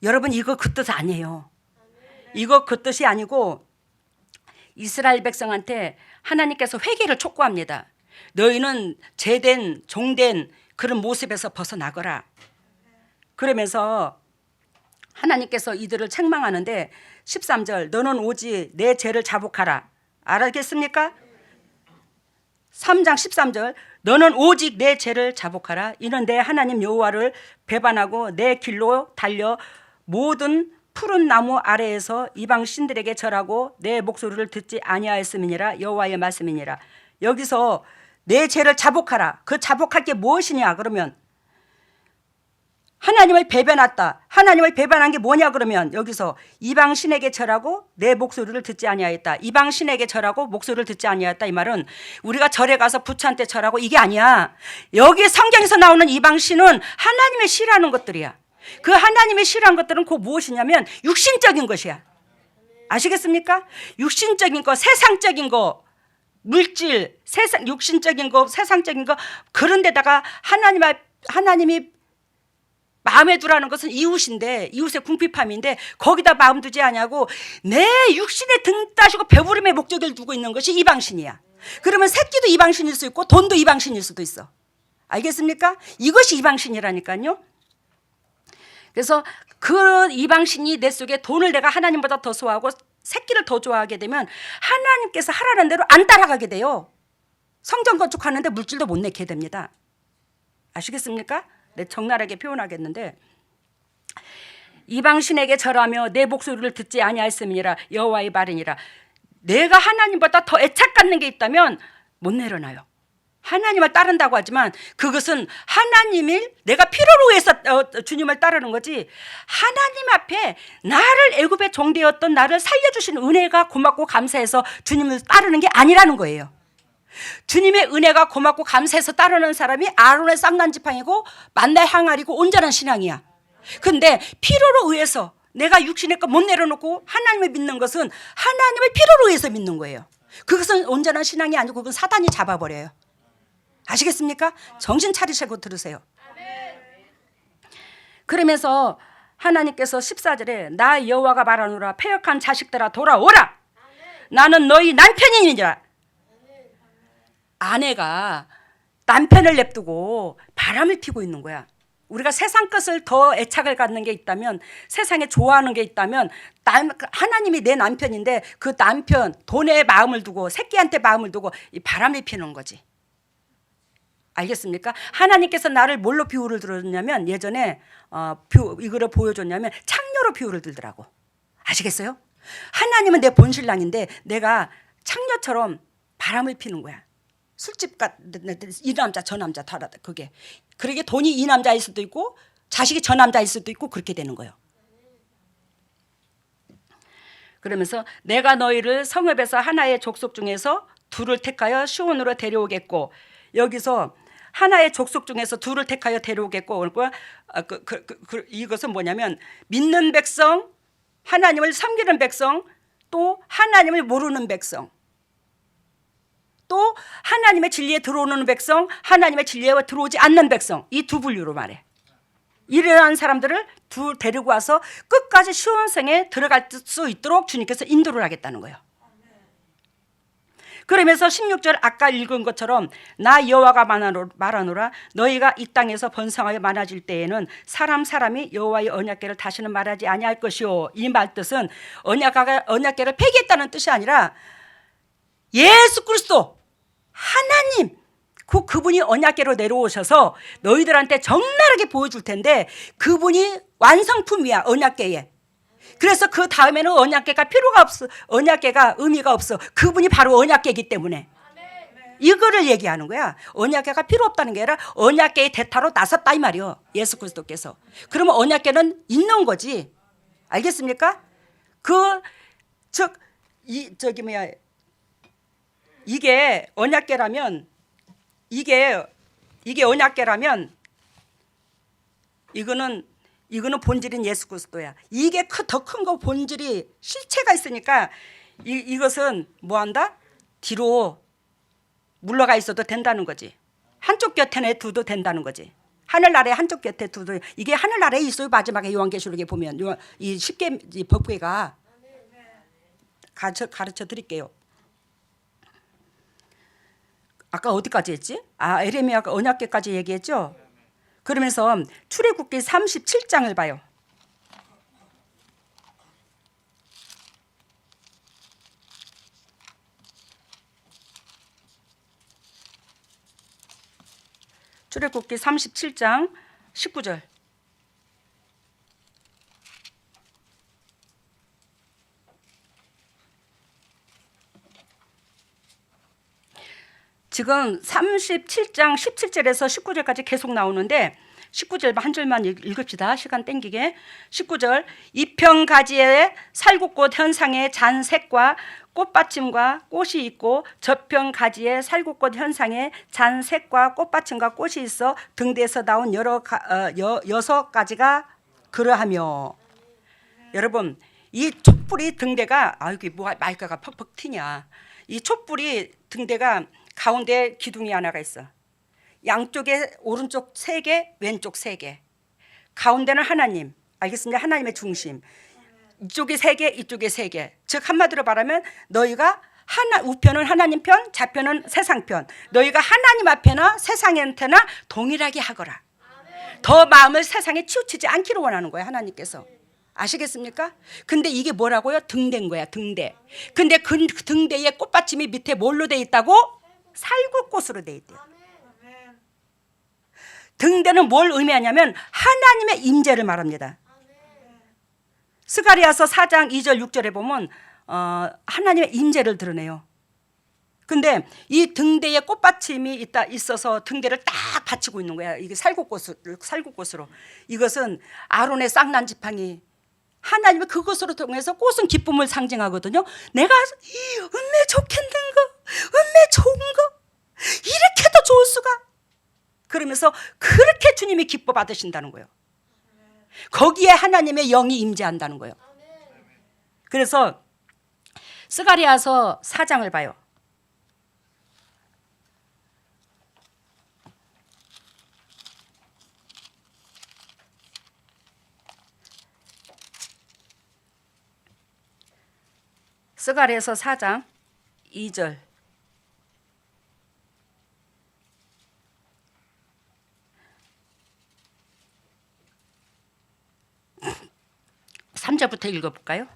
여러분 이거 그 뜻 아니에요. 이거 그 뜻이 아니고 이스라엘 백성한테 하나님께서 회개를 촉구합니다. 너희는 제된 종된 그런 모습에서 벗어나거라. 그러면서 하나님께서 이들을 책망하는데 13절 너는 오직 내 죄를 자복하라. 알겠습니까? 3장 13절 너는 오직 내 죄를 자복하라. 이는 내 하나님 여호와를 배반하고 내 길로 달려 모든 푸른 나무 아래에서 이방 신들에게 절하고 내 목소리를 듣지 아니하였음이니라. 여호와의 말씀이니라. 여기서 내 죄를 자복하라. 그 자복할 게 무엇이냐 그러면 하나님을 배반했다. 하나님을 배반한 게 뭐냐 그러면 여기서 이방 신에게 절하고 내 목소리를 듣지 아니하였다. 이방 신에게 절하고 목소리를 듣지 아니하였다. 이 말은 우리가 절에 가서 부처한테 절하고 이게 아니야. 여기 성경에서 나오는 이방 신은 하나님의 싫어하는 것들이야. 그 하나님의 싫어하는 것들은 그 무엇이냐면 육신적인 것이야. 아시겠습니까? 육신적인 거, 세상적인 거, 물질, 육신적인 거, 세상적인 거 그런 데다가 하나님이 마음에 두라는 것은 이웃인데 이웃의 궁핍함인데 거기다 마음 두지 아니하고 내 육신에 등 따시고 배부름의 목적을 두고 있는 것이 이방신이야. 그러면 새끼도 이방신일 수 있고 돈도 이방신일 수도 있어. 알겠습니까? 이것이 이방신이라니까요. 그래서 그 이방신이 내 속에 돈을 내가 하나님보다 더 소화하고 새끼를 더 좋아하게 되면 하나님께서 하라는 대로 안 따라가게 돼요. 성전 건축하는데 물질도 못 내게 됩니다. 아시겠습니까? 내 적나라하게 표현하겠는데, 이방신에게 절하며 내 목소리를 듣지 아니하였음이니라. 여호와의 말이니라. 내가 하나님보다 더 애착 갖는 게 있다면 못 내려놔요. 하나님을 따른다고 하지만 그것은 하나님이 내가 필요로 해서 주님을 따르는 거지, 하나님 앞에 나를 애굽에 종되었던 나를 살려주신 은혜가 고맙고 감사해서 주님을 따르는 게 아니라는 거예요. 주님의 은혜가 고맙고 감사해서 따르는 사람이 아론의 쌍난 지팡이고 만나의 항아리고 온전한 신앙이야. 근데 필요로 의해서 내가 육신의 것 못 내려놓고 하나님을 믿는 것은 하나님을 필요로 해서 믿는 거예요. 그것은 온전한 신앙이 아니고 그건 사단이 잡아버려요. 아시겠습니까? 정신 차리시고 들으세요. 그러면서 하나님께서 14절에 나 여호와가 말하노라. 패역한 자식들아 돌아오라. 나는 너희 남편이니라. 아내가 남편을 냅두고 바람을 피고 있는 거야. 우리가 세상 것을 더 애착을 갖는 게 있다면, 세상에 좋아하는 게 있다면, 하나님이 내 남편인데 그 남편 돈에 마음을 두고 새끼한테 마음을 두고 이 바람을 피는 거지. 알겠습니까? 하나님께서 나를 뭘로 비유를 들었냐면, 예전에 이거를 보여줬냐면 창녀로 비유를 들더라고. 아시겠어요? 하나님은 내 본신랑인데 내가 창녀처럼 바람을 피는 거야. 술집 이 남자 저 남자 다 그게. 그러게 돈이 이 남자일 수도 있고 자식이 저 남자일 수도 있고 그렇게 되는 거예요. 그러면서 내가 너희를 성읍에서 하나의 족속 중에서 둘을 택하여 시온으로 데려오겠고, 여기서 하나의 족속 중에서 둘을 택하여 데려오겠고, 이것은 뭐냐면 믿는 백성, 하나님을 섬기는 백성, 또 하나님을 모르는 백성, 또 하나님의 진리에 들어오는 백성, 하나님의 진리에 들어오지 않는 백성, 이 두 분류로 말해. 이러한 사람들을 데리고 와서 끝까지 시온성에 들어갈 수 있도록 주님께서 인도를 하겠다는 거예요. 그러면서 16절 아까 읽은 것처럼 나 여호와가 말하노라. 너희가 이 땅에서 번성하여 많아질 때에는 사람이 여호와의 언약궤를 다시는 말하지 아니할 것이요. 이 말 뜻은 언약궤를 폐기했다는 뜻이 아니라 예수 그리스도 하나님 그분이 언약궤로 내려오셔서 너희들한테 적나라하게 보여줄 텐데, 그분이 완성품이야 언약궤에. 그래서 그 다음에는 언약궤가 필요가 없어. 언약궤가 의미가 없어. 그분이 바로 언약궤이기 때문에. 이거를 얘기하는 거야. 언약궤가 필요 없다는 게 아니라 언약궤의 대타로 나섰다 이 말이요. 예수 그리스도께서. 그러면 언약궤는 있는 거지. 알겠습니까? 이게 언약궤라면, 이게 언약궤라면 이거는 본질인 예수 그리스도야. 이게 더 큰 거 본질이 실체가 있으니까 이것은 뭐한다? 뒤로 물러가 있어도 된다는 거지. 한쪽 곁에 두도 된다는 거지. 하늘나라의 한쪽 곁에 두도. 이게 하늘나라에 있어요. 마지막에 요한계시록에 보면 이 쉽게 이 법궤가 가르쳐 드릴게요. 아까 어디까지 했지? 에레미야가 언약궤까지 얘기했죠. 그러면서 출애굽기 37장을 봐요. 출애굽기 37장 19절. 지금 37장 17절에서 19절까지 계속 나오는데 19절 한 줄만 읽읍시다. 시간 땡기게. 19절 이평가지에 살구꽃 현상에 잔색과 꽃받침과 꽃이 있고 저평가지에 살구꽃 현상에 잔색과 꽃받침과 꽃이 있어 등대에서 나온 6가지가 그러하며. 여러분 이 촛불이 등대가 이게 뭐가 마이크가 퍽퍽 튀냐. 이 촛불이 등대가 가운데 기둥이 하나가 있어. 양쪽에 오른쪽 3개, 왼쪽 3개. 가운데는 하나님. 알겠습니다. 하나님의 중심. 이쪽에 3개, 이쪽에 3개. 즉 한마디로 말하면 너희가 우편은 하나님 편, 좌편은 세상 편. 너희가 하나님 앞에나 세상한테나 동일하게 하거라. 더 마음을 세상에 치우치지 않기를 원하는 거예요. 하나님께서. 아시겠습니까? 근데 이게 뭐라고요? 등대인 거야. 등대. 근데 그 등대의 꽃받침이 밑에 뭘로 돼 있다고? 살구꽃으로 돼 있대요. 등대는 뭘 의미하냐면 하나님의 임재를 말합니다. 스가랴서 4장 2절 6절에 보면 하나님의 임재를 드러내요. 근데 이 등대에 꽃받침이 있어서 등대를 딱 받치고 있는 거야. 이게 살구꽃으로. 이것은 아론의 쌍난 지팡이. 하나님의 그것으로 통해서 꽃은 기쁨을 상징하거든요. 내가 은매 좋겠는 거, 은매 좋은 거, 이렇게도 좋을 수가. 그러면서 그렇게 주님이 기뻐 받으신다는 거예요. 거기에 하나님의 영이 임재한다는 거예요. 그래서 스가랴서 4장을 봐요. 스가랴서 4장 2절. (3절부터) 읽어볼까요?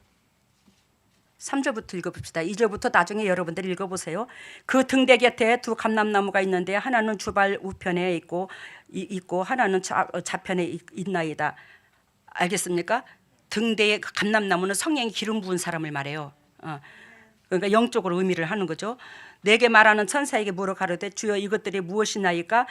3절부터 읽어봅시다. 2절부터 나중에 여러분들 읽어보세요. 그 등대 곁에 두 감람나무가 있는데 하나는 주발 우편에 있고 하나는 좌편에 있나이다. 알겠습니까? 등대의 감람나무는 성령이 기름 부은 사람을 말해요. 그러니까 영적으로 의미를 하는 거죠. 내게 말하는 천사에게 물어 가로되 주여 이것들이 무엇이나이까?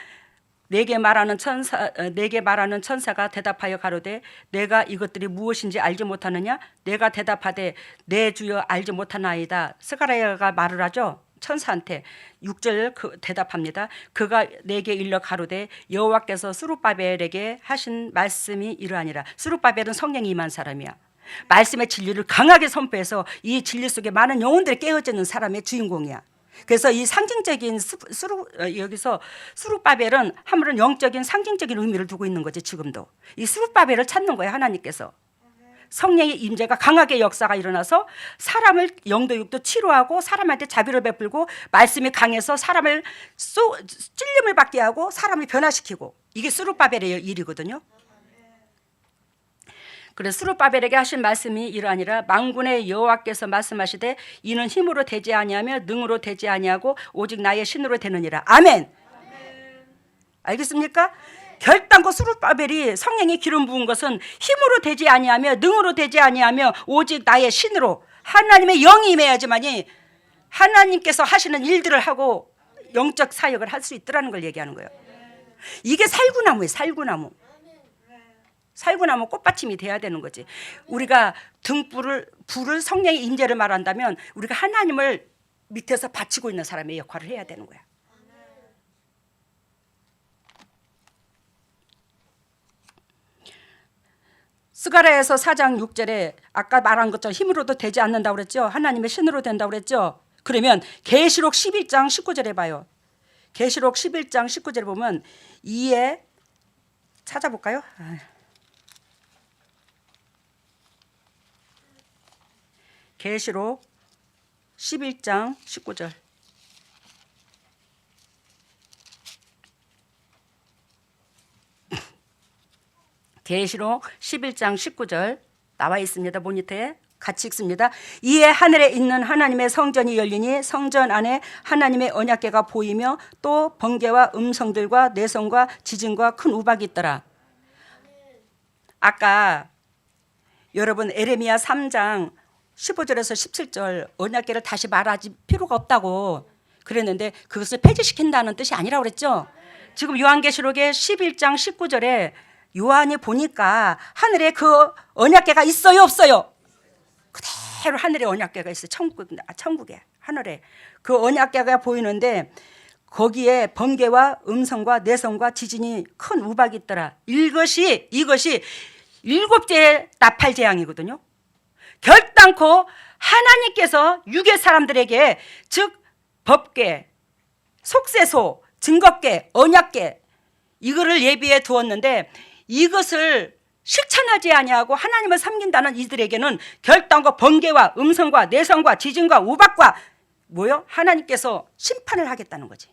내게 말하는 천사가 대답하여 가로되 내가 이것들이 무엇인지 알지 못하느냐? 내가 대답하되 내 주여 알지 못하나이다. 스가랴가 말을 하죠. 천사한테 6절 대답합니다. 그가 내게 일러 가로되 여호와께서 스룹바벨에게 하신 말씀이 이러하니라. 스룹바벨은 성령이 임한 사람이야. 말씀의 진리를 강하게 선포해서 이 진리 속에 많은 영혼들이 깨어지는 사람의 주인공이야. 그래서 이 상징적인 여기서 스룹바벨은 한물은 영적인 상징적인 의미를 두고 있는 거지. 지금도 이 스룹바벨을 찾는 거예요. 하나님께서 성령의 임재가 강하게 역사가 일어나서 사람을 영도 육도 치료하고 사람한테 자비를 베풀고 말씀이 강해서 사람을 찔림을 받게 하고 사람을 변화시키고, 이게 스룹바벨의 일이거든요. 그래서 스룹바벨에게 하신 말씀이 이러하니라. 만군의 여호와께서 말씀하시되 이는 힘으로 되지 아니하며 능으로 되지 아니하고 오직 나의 신으로 되느니라. 아멘. 알겠습니까? 결단코 스룹바벨이 성령의 기름 부은 것은 힘으로 되지 아니하며 능으로 되지 아니하며 오직 나의 신으로, 하나님의 영이 임해야지만이 하나님께서 하시는 일들을 하고 영적 사역을 할 수 있더라는 걸 얘기하는 거예요. 이게 살구나무예요. 살구나무. 살구나무 꽃받침이 돼야 되는 거지. 우리가 불을 성령의 임재를 말한다면 우리가 하나님을 밑에서 받치고 있는 사람의 역할을 해야 되는 거야. 스가랴에서 4장 6절에 아까 말한 것처럼 힘으로도 되지 않는다고 그랬죠. 하나님의 신으로 된다고 그랬죠. 그러면 계시록 11장 19절에 봐요. 계시록 11장 19절에 보면 이에 찾아볼까요? 계시록 11장 19절. 계시록 11장 19절 나와 있습니다. 모니터에 같이 읽습니다. 이에 하늘에 있는 하나님의 성전이 열리니 성전 안에 하나님의 언약궤가 보이며 또 번개와 음성들과 내성과 지진과 큰 우박이 있더라. 아까 여러분 에레미야 3장 15절에서 17절 언약궤를 다시 말하지 필요가 없다고 그랬는데 그것을 폐지시킨다는 뜻이 아니라고 그랬죠. 지금 요한계시록의 11장 19절에 요한이 보니까 하늘에 그 언약궤가 있어요, 없어요? 그대로 하늘에 언약궤가 있어요. 천국에 하늘에 그 언약궤가 보이는데 거기에 번개와 음성과 내성과 지진이 큰 우박이 있더라. 이것이 일곱째 나팔 재앙이거든요. 결단코 하나님께서 유괴 사람들에게, 즉 법궤, 속세소, 증거궤, 언약궤 이거를 예비해 두었는데 이것을 실천하지 아니하고 하나님을 섬긴다는 이들에게는 결단과 번개와 음성과 내성과 지진과 우박과 하나님께서 심판을 하겠다는 거지.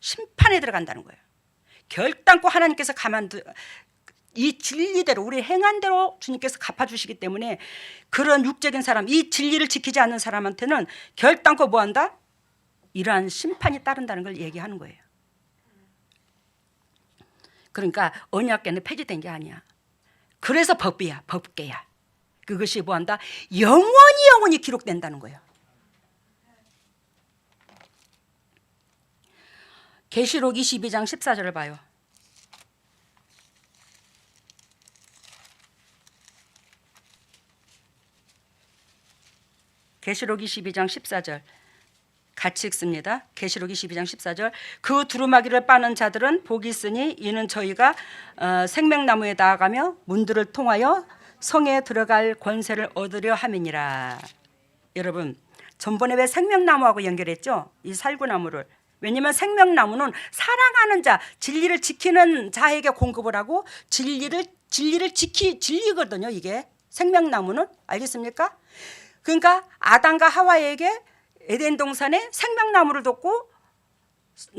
심판에 들어간다는 거예요. 결단코 하나님께서 이 진리대로 우리 행한 대로 주님께서 갚아주시기 때문에 그런 육적인 사람, 이 진리를 지키지 않는 사람한테는 결단코 뭐한다? 이러한 심판이 따른다는 걸 얘기하는 거예요. 그러니까 언약궤는 폐지된 게 아니야. 그래서 법이야, 법궤야. 그것이 뭐한다? 영원히 기록된다는 거예요. 계시록 22장 14절을 봐요. 계시록 22장 14절 같이 읽습니다. 계시록 22장 14절. 그 두루마기를 빠는 자들은 복이 있으니 이는 저희가 생명나무에 나아가며 문들을 통하여 성에 들어갈 권세를 얻으려 함이니라. 여러분, 전번에 왜 생명나무하고 연결했죠? 이 살구나무를. 왜냐하면 생명나무는 사랑하는 자, 진리를 지키는 자에게 공급을 하고 진리거든요. 이게 생명나무는. 알겠습니까? 그러니까 아담과 하와에게 에덴 동산에 생명나무를 뒀고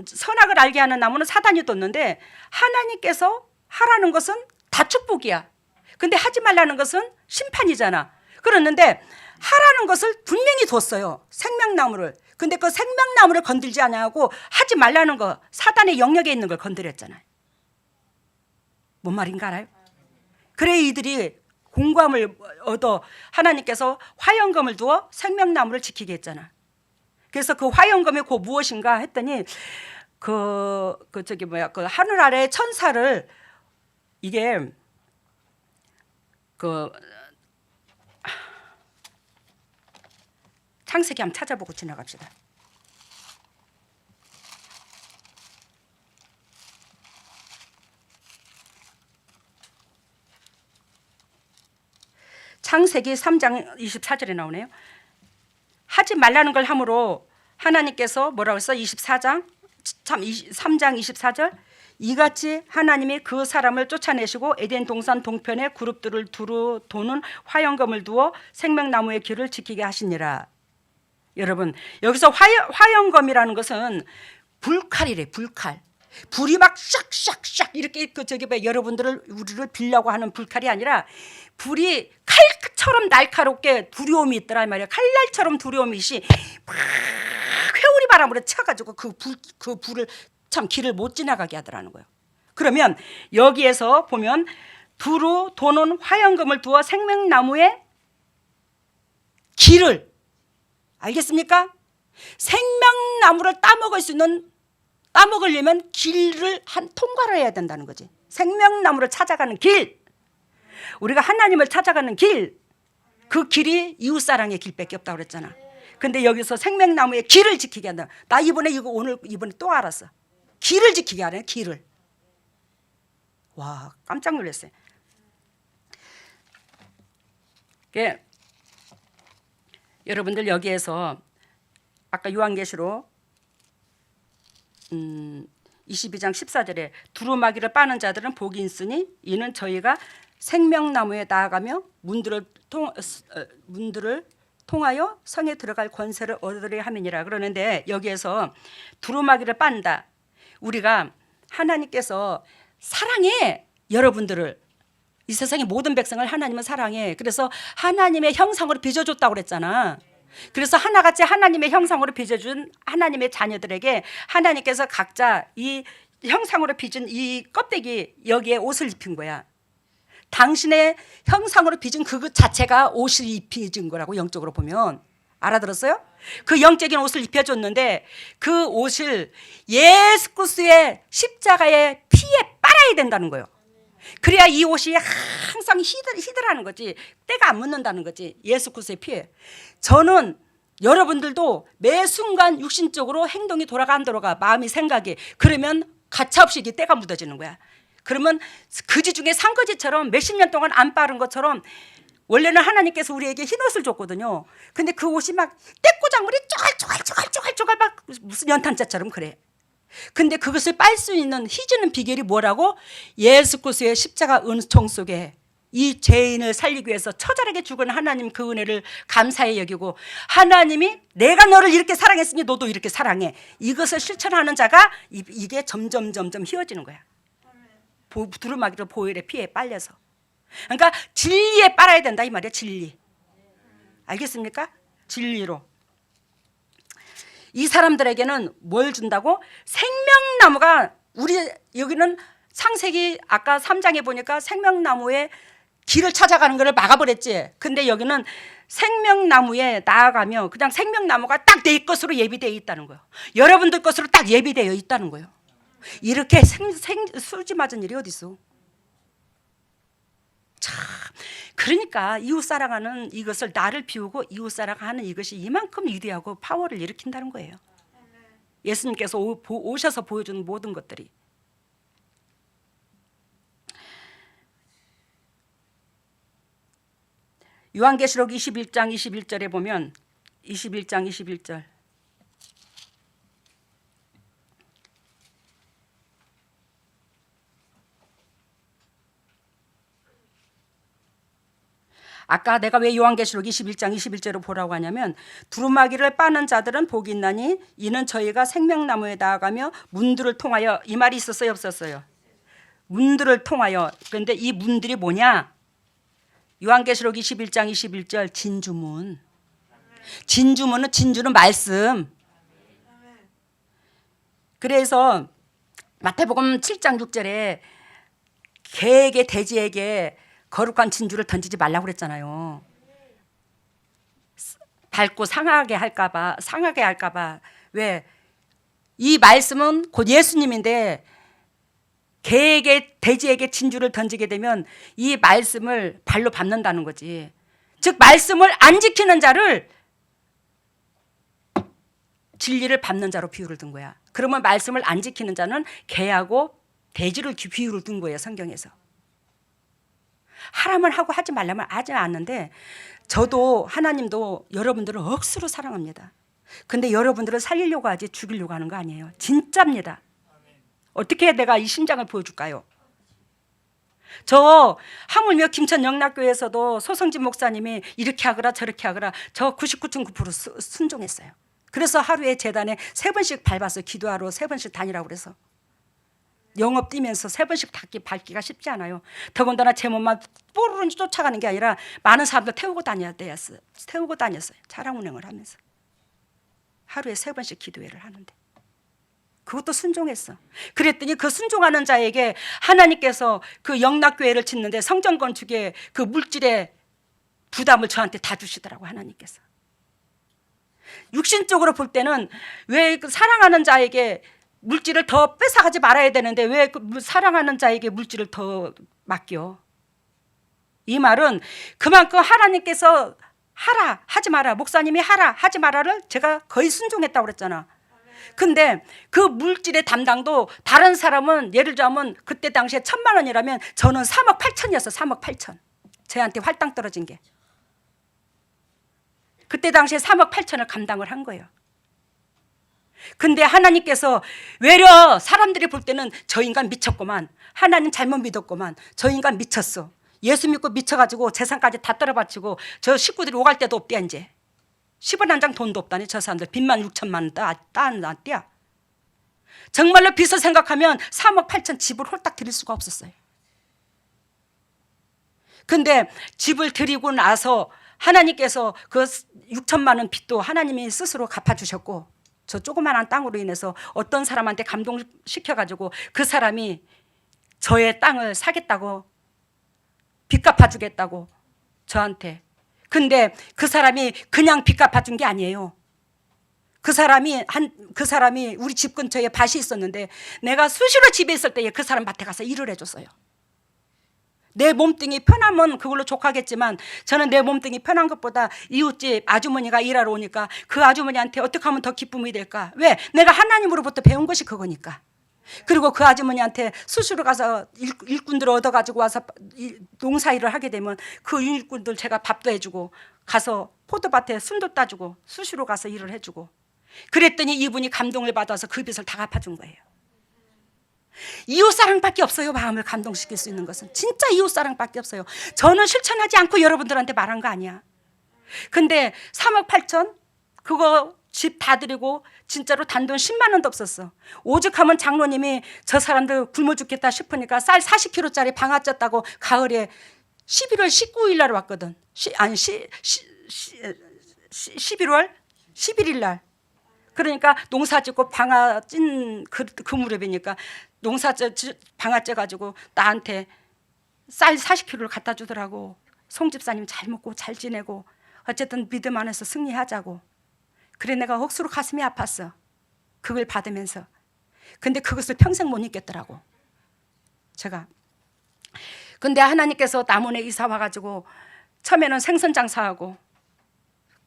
선악을 알게 하는 나무는 사단이 뒀는데, 하나님께서 하라는 것은 다 축복이야. 근데 하지 말라는 것은 심판이잖아. 그랬는데 하라는 것을 분명히 뒀어요. 생명나무를. 근데 그 생명나무를 건들지 않냐고 하지 말라는 거, 사단의 영역에 있는 걸 건드렸잖아요. 뭔 말인가 알아요? 그래 이들이 공감을 얻어 하나님께서 화영검을 두어 생명나무를 지키게 했잖아. 그래서 그 화영검이 그 무엇인가 했더니 그 하늘 아래 천사를, 이게 창세기 한번 찾아보고 지나갑시다. 창세기 3장 24절에 나오네요. 하지 말라는 걸 함으로 하나님께서 뭐라고 했어? 3장 24절. 이같이 하나님이 그 사람을 쫓아내시고 에덴 동산 동편에 그룹들을 두루 도는 화영검을 두어 생명나무의 길을 지키게 하시니라. 여러분, 여기서 화영검이라는 것은 불칼이래. 불칼. 불이 막 샥샥샥 이렇게 여러분들을 우리를 빌려고 하는 불칼이 아니라 불이 칼처럼 날카롭게 두려움이 있더라 말이야. 칼날처럼 두려움이 있이 막 회오리 바람으로 쳐가지고 그 불을 참 길을 못 지나가게 하더라는 거예요. 그러면 여기에서 보면 두루 도는 화영검을 두어 생명나무의 길을, 알겠습니까? 생명나무를 따먹으려면 길을 통과를 해야 된다는 거지. 생명나무를 찾아가는 길, 우리가 하나님을 찾아가는 길, 그 길이 이웃사랑의 길밖에 없다고 그랬잖아. 근데 여기서 생명나무의 길을 지키게 한다. 나 이번에 또 알았어. 길을 지키게 하네. 길을. 와, 깜짝 놀랐어요. 여러분들 여기에서 아까 요한계시록 22장 14절에 두루마기를 빠는 자들은 복이 있으니 이는 저희가 생명나무에 나아가며 문들을 통하여 성에 들어갈 권세를 얻으려 함이니라. 그러는데 여기에서 두루마기를 빤다. 우리가 하나님께서 사랑해. 여러분들을, 이 세상의 모든 백성을 하나님은 사랑해. 그래서 하나님의 형상으로 빚어줬다고 그랬잖아. 그래서 하나같이 하나님의 형상으로 빚어준 하나님의 자녀들에게 하나님께서 각자 이 형상으로 빚은 이 껍데기 여기에 옷을 입힌 거야. 당신의 형상으로 빚은 그 자체가 옷을 입힌 거라고, 영적으로 보면. 알아들었어요? 그 영적인 옷을 입혀줬는데 그 옷을 예수 그리스도의 십자가의 피에 빨아야 된다는 거예요. 그래야 이 옷이 항상 희들하는 거지, 때가 안 묻는다는 거지. 예수 그리스도의 피에. 저는 여러분들도 매 순간 육신적으로 행동이 돌아가 안 돌아가, 마음이 생각이, 그러면 가차없이 이게 때가 묻어지는 거야. 그러면 거지 중에 산거지처럼 몇십 년 동안 안 빠른 것처럼, 원래는 하나님께서 우리에게 흰 옷을 줬거든요. 근데 그 옷이 막 떼꼬장물이 쪼갈쪼갈 막 무슨 연탄자처럼 그래. 근데 그것을 빨 수 있는 희주는 비결이 뭐라고? 예수 그리스도의 십자가 은총 속에 이 죄인을 살리기 위해서 처절하게 죽은 하나님 그 은혜를 감사히 여기고, 하나님이 내가 너를 이렇게 사랑했으니 너도 이렇게 사랑해, 이것을 실천하는 자가 이게 점점 희어지는 거야. 두루마기로 보혈의 피에 빨려서. 그러니까 진리에 빨아야 된다 이 말이야. 진리. 알겠습니까? 진리로. 이 사람들에게는 뭘 준다고? 생명나무가, 우리 여기는 창세기 아까 3장에 보니까 생명나무에 길을 찾아가는 것을 막아버렸지. 근데 여기는 생명나무에 나아가며 그냥 생명나무가 딱 내 것으로 예비되어 있다는 거예요. 여러분들 것으로 딱 예비되어 있다는 거예요. 이렇게 수지 맞은 일이 어디 있어? 참, 그러니까 이웃 사랑하는 이것을 나를 비우고 이웃 사랑하는 이것이 이만큼 위대하고 파워를 일으킨다는 거예요. 예수님께서 오셔서 보여준 모든 것들이. 요한계시록 21장 21절에 보면 21장 21절 아까 내가 왜 요한계시록 21장 21절을 보라고 하냐면 두루마기를 빠는 자들은 복이 있나니 이는 저희가 생명나무에 나아가며 문들을 통하여 이 말이 있었어요 없었어요? 문들을 통하여. 그런데 이 문들이 뭐냐? 요한계시록 21장 21절 진주문. 진주는 말씀. 그래서 마태복음 7장 6절에 개에게 돼지에게 거룩한 진주를 던지지 말라고 그랬잖아요. 밟고 상하게 할까봐. 왜? 이 말씀은 곧 예수님인데 개에게 돼지에게 진주를 던지게 되면 이 말씀을 발로 밟는다는 거지. 즉 말씀을 안 지키는 자를 진리를 밟는 자로 비유를 둔 거야. 그러면 말씀을 안 지키는 자는 개하고 돼지를 비유를 둔 거예요. 성경에서. 하라면 하고 하지 말라면 하지 않는데 저도 하나님도 여러분들을 억수로 사랑합니다. 근데 여러분들을 살리려고 하지 죽이려고 하는 거 아니에요. 진짜입니다. 어떻게 내가 이 심장을 보여줄까요? 저 하물며 김천 영락교회에서도 소성진 목사님이 이렇게 하거라 저렇게 하거라 저 99.9% 순종했어요. 그래서 하루에 제단에 3번씩 밟아서 기도하러 3번씩 다니라고 그래서 영업 뛰면서 3번씩 밟기가 쉽지 않아요. 더군다나 제 몸만 뽀르르 쫓아가는 게 아니라 많은 사람들 태우고 다녔어요. 차량 운행을 하면서 하루에 3번씩 기도회를 하는데 그것도 순종했어. 그랬더니 그 순종하는 자에게 하나님께서 그 영락교회를 짓는데 성전 건축에 그 물질의 부담을 저한테 다 주시더라고 하나님께서. 육신적으로 볼 때는 왜 그 사랑하는 자에게 물질을 더 뺏어가지 말아야 되는데 왜 그 사랑하는 자에게 물질을 더 맡겨? 이 말은 그만큼 하나님께서 하라 하지 마라 목사님이 하라 하지 마라를 제가 거의 순종했다고 그랬잖아. 근데 그 물질의 담당도 다른 사람은 예를 들자면 그때 당시에 1,000만 원이라면 저는 3억 8천이었어. 3억 8천. 저한테 활당 떨어진 게. 그때 당시에 3억 8천을 감당을 한 거예요. 근데 하나님께서 외려 사람들이 볼 때는 저 인간 미쳤구만. 하나님 잘못 믿었구만. 저 인간 미쳤어. 예수 믿고 미쳐가지고 재산까지 다 떨어바치고 저 식구들이 오갈 데도 없대 이제. 10원 한 장 돈도 없다니 저 사람들 빚만 6천만 원 따놨대야. 정말로 빚을 생각하면 3억 8천 집을 홀딱 드릴 수가 없었어요. 근데 집을 드리고 나서 하나님께서 그 6천만 원 빚도 하나님이 스스로 갚아주셨고 저 조그마한 땅으로 인해서 어떤 사람한테 감동시켜가지고 그 사람이 저의 땅을 사겠다고 빚 갚아주겠다고 저한테. 근데 그 사람이 그냥 빚 갚아준 게 아니에요. 그 사람이 우리 집 근처에 밭이 있었는데 내가 수시로 집에 있을 때에 그 사람 밭에 가서 일을 해줬어요. 내 몸뚱이 편하면 그걸로 족하겠지만 저는 내 몸뚱이 편한 것보다 이웃집 아주머니가 일하러 오니까 그 아주머니한테 어떻게 하면 더 기쁨이 될까? 왜? 내가 하나님으로부터 배운 것이 그거니까. 그리고 그 아주머니한테 수시로 가서 일꾼들을 얻어가지고 와서 농사일을 하게 되면 그 일꾼들 제가 밥도 해주고 가서 포도밭에 순도 따주고 수시로 가서 일을 해주고 그랬더니 이분이 감동을 받아서 그 빚을 다 갚아준 거예요. 이웃사랑밖에 없어요. 마음을 감동시킬 수 있는 것은 진짜 이웃사랑밖에 없어요. 저는 실천하지 않고 여러분들한테 말한 거 아니야. 근데 3억 8천 그거 집 다 드리고 진짜로 단돈 10만 원도 없었어. 오죽하면 장로님이 저 사람들 굶어 죽겠다 싶으니까 쌀 40kg짜리 방아 쪘다고 가을에 11월 19일 날 왔거든. 11월 11일 날 그러니까 농사 짓고 방아 찐 그 무렵이니까 농사 방아 쪄가지고 나한테 쌀 40kg를 갖다 주더라고. 송 집사님 잘 먹고 잘 지내고 어쨌든 믿음 안에서 승리하자고. 그래 내가 억수로 가슴이 아팠어. 그걸 받으면서. 근데 그것을 평생 못 잊겠더라고 제가. 근데 하나님께서 남원에 이사 와가지고 처음에는 생선 장사하고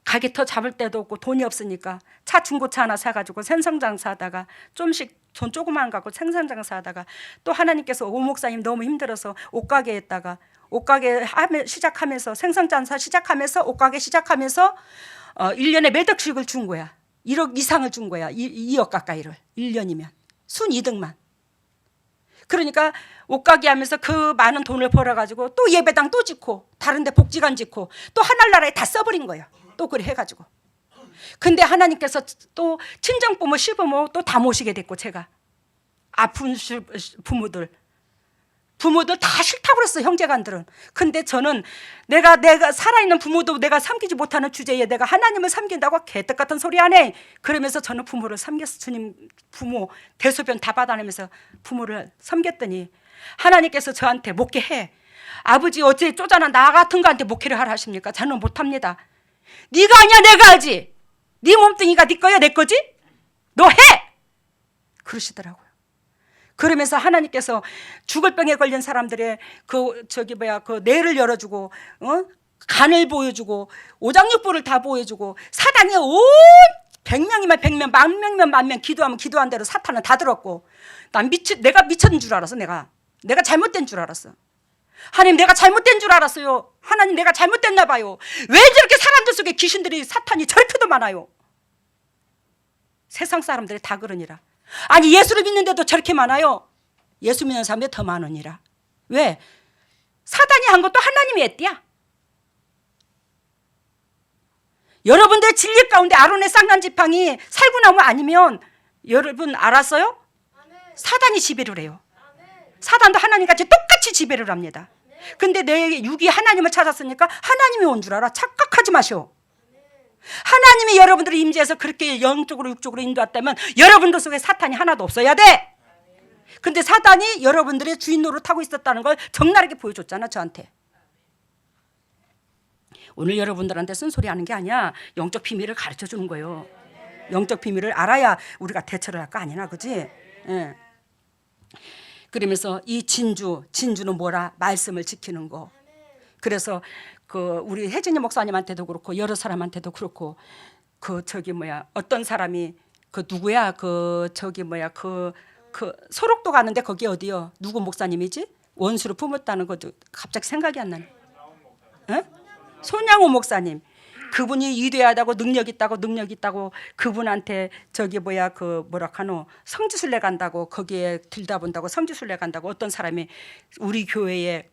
가게터 잡을 데도 없고 돈이 없으니까 차 중고차 하나 사가지고 생선 장사하다가 좀씩 돈 조그만 갖고 생선 장사하다가 또 하나님께서 오 목사님 너무 힘들어서 옷가게 했다가 옷가게 시작하면서 생선 장사 시작하면서 옷가게 시작하면서 1년에 몇 억씩을 준 거야. 1억 이상을 준 거야. 2억 가까이를 1년이면 순이득만. 그러니까 옷가게 하면서 그 많은 돈을 벌어가지고 또 예배당 또 짓고 다른 데 복지관 짓고 또 하늘나라에 다 써버린 거예요. 또 그래 해가지고. 근데 하나님께서 또 친정부모 시부모 또 다 모시게 됐고 제가 아픈 부모들 다 싫다고 그랬어 형제간들은. 근데 저는 내가 살아있는 부모도 내가 섬기지 못하는 주제에 내가 하나님을 섬긴다고 개떡 같은 소리 안 해. 그러면서 저는 부모를 섬겼어. 주님 부모 대소변 다 받아내면서 부모를 섬겼더니 하나님께서 저한테 목회해. 아버지 어째 쪼잔한 나 같은 거한테 목회를 하라 하십니까? 저는 못합니다. 네가 아니야 내가 하지. 네 몸뚱이가 네 거야 내 거지? 너 해! 그러시더라고요. 그러면서 하나님께서 죽을 병에 걸린 사람들의 그 뇌를 열어주고 간을 보여주고 오장육부를 다 보여주고 사단이 온 100명이면 100명 10,000명이면 10,000명 기도하면 기도한 대로 사탄은 다 들었고 내가 미쳤는 줄 알았어. 내가 잘못된 줄 알았어. 하나님 내가 잘못된 줄 알았어요. 하나님 내가 잘못됐나 봐요. 왜 저렇게 사람들 속에 귀신들이 사탄이 저렇게도 많아요. 세상 사람들이 다 그러니라. 아니 예수를 믿는데도 저렇게 많아요. 예수 믿는 사람들이 더 많으니라. 왜? 사단이 한 것도 하나님이 했대야. 여러분들 진리 가운데 아론의 쌍난 지팡이 살구나무 아니면 여러분 알았어요? 사단이 지배를 해요. 사단도 하나님같이 똑같이 지배를 합니다. 근데 내 육이 하나님을 찾았으니까 하나님이 온 줄 알아. 착각하지 마시오. 하나님이 여러분들을 임재해서 그렇게 영적으로 육적으로 인도했다면 여러분들 속에 사탄이 하나도 없어야 돼. 근데 사단이 여러분들의 주인 노릇하고 있었다는 걸 적나라하게 보여줬잖아 저한테. 오늘 여러분들한테 쓴소리하는 게 아니야. 영적 비밀을 가르쳐주는 거예요. 영적 비밀을 알아야 우리가 대처를 할 거 아니나 그지? 예. 그러면서 이 진주는 뭐라? 말씀을 지키는 거. 그래서 우리 혜진이 목사님한테도 그렇고 여러 사람한테도 그렇고 어떤 사람이 누구야 소록도 가는데 거기 어디요? 누구 목사님이지? 원수를 품었다는 것도 갑자기 생각이 안 나네. 손양호 목사님. 그분이 위대하다고 능력 있다고 그분한테 성지순례 간다고 거기에 들다본다고 성지순례 간다고 어떤 사람이 우리 교회에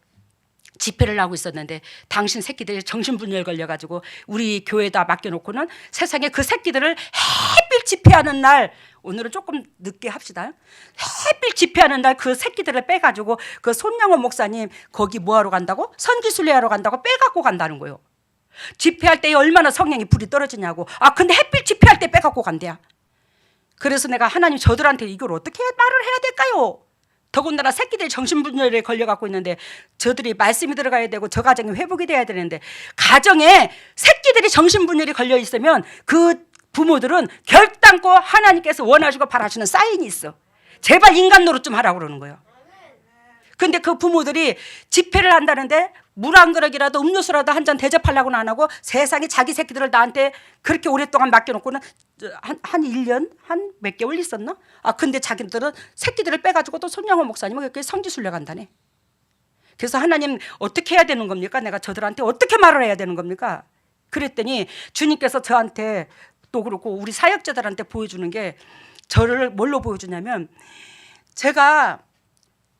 집회를 하고 있었는데 당신 새끼들이 정신분열 걸려가지고 우리 교회에다 맡겨놓고는 세상에 그 새끼들을 햇빛 집회하는 날, 오늘은 조금 늦게 합시다. 햇빛 집회하는 날 그 새끼들을 빼가지고 그 손양호 목사님 거기 뭐하러 간다고? 선지순례하러 간다고 빼갖고 간다는 거예요. 집회할 때 얼마나 성령이 불이 떨어지냐고. 근데 햇빛 집회할 때 빼갖고 간대야. 그래서 내가 하나님 저들한테 이걸 어떻게 말을 해야 될까요? 더군다나 새끼들이 정신분열에 걸려갖고 있는데 저들이 말씀이 들어가야 되고 저 가정이 회복이 돼야 되는데 가정에 새끼들이 정신분열이 걸려 있으면 그 부모들은 결단코 하나님께서 원하시고 바라시는 사인이 있어. 제발 인간 노릇 좀 하라고 그러는 거예요. 근데 그 부모들이 집회를 한다는데 물 한 그릇이라도 음료수라도 한 잔 대접하려고는 안 하고 세상에 자기 새끼들을 나한테 그렇게 오랫동안 맡겨놓고는 한 1년? 한 몇 개월 있었나? 근데 자기들은 새끼들을 빼가지고 또 손양호 목사님은 그렇게 성지순례 간다네. 그래서 하나님 어떻게 해야 되는 겁니까? 내가 저들한테 어떻게 말을 해야 되는 겁니까? 그랬더니 주님께서 저한테 또 그렇고 우리 사역자들한테 보여주는 게 저를 뭘로 보여주냐면 제가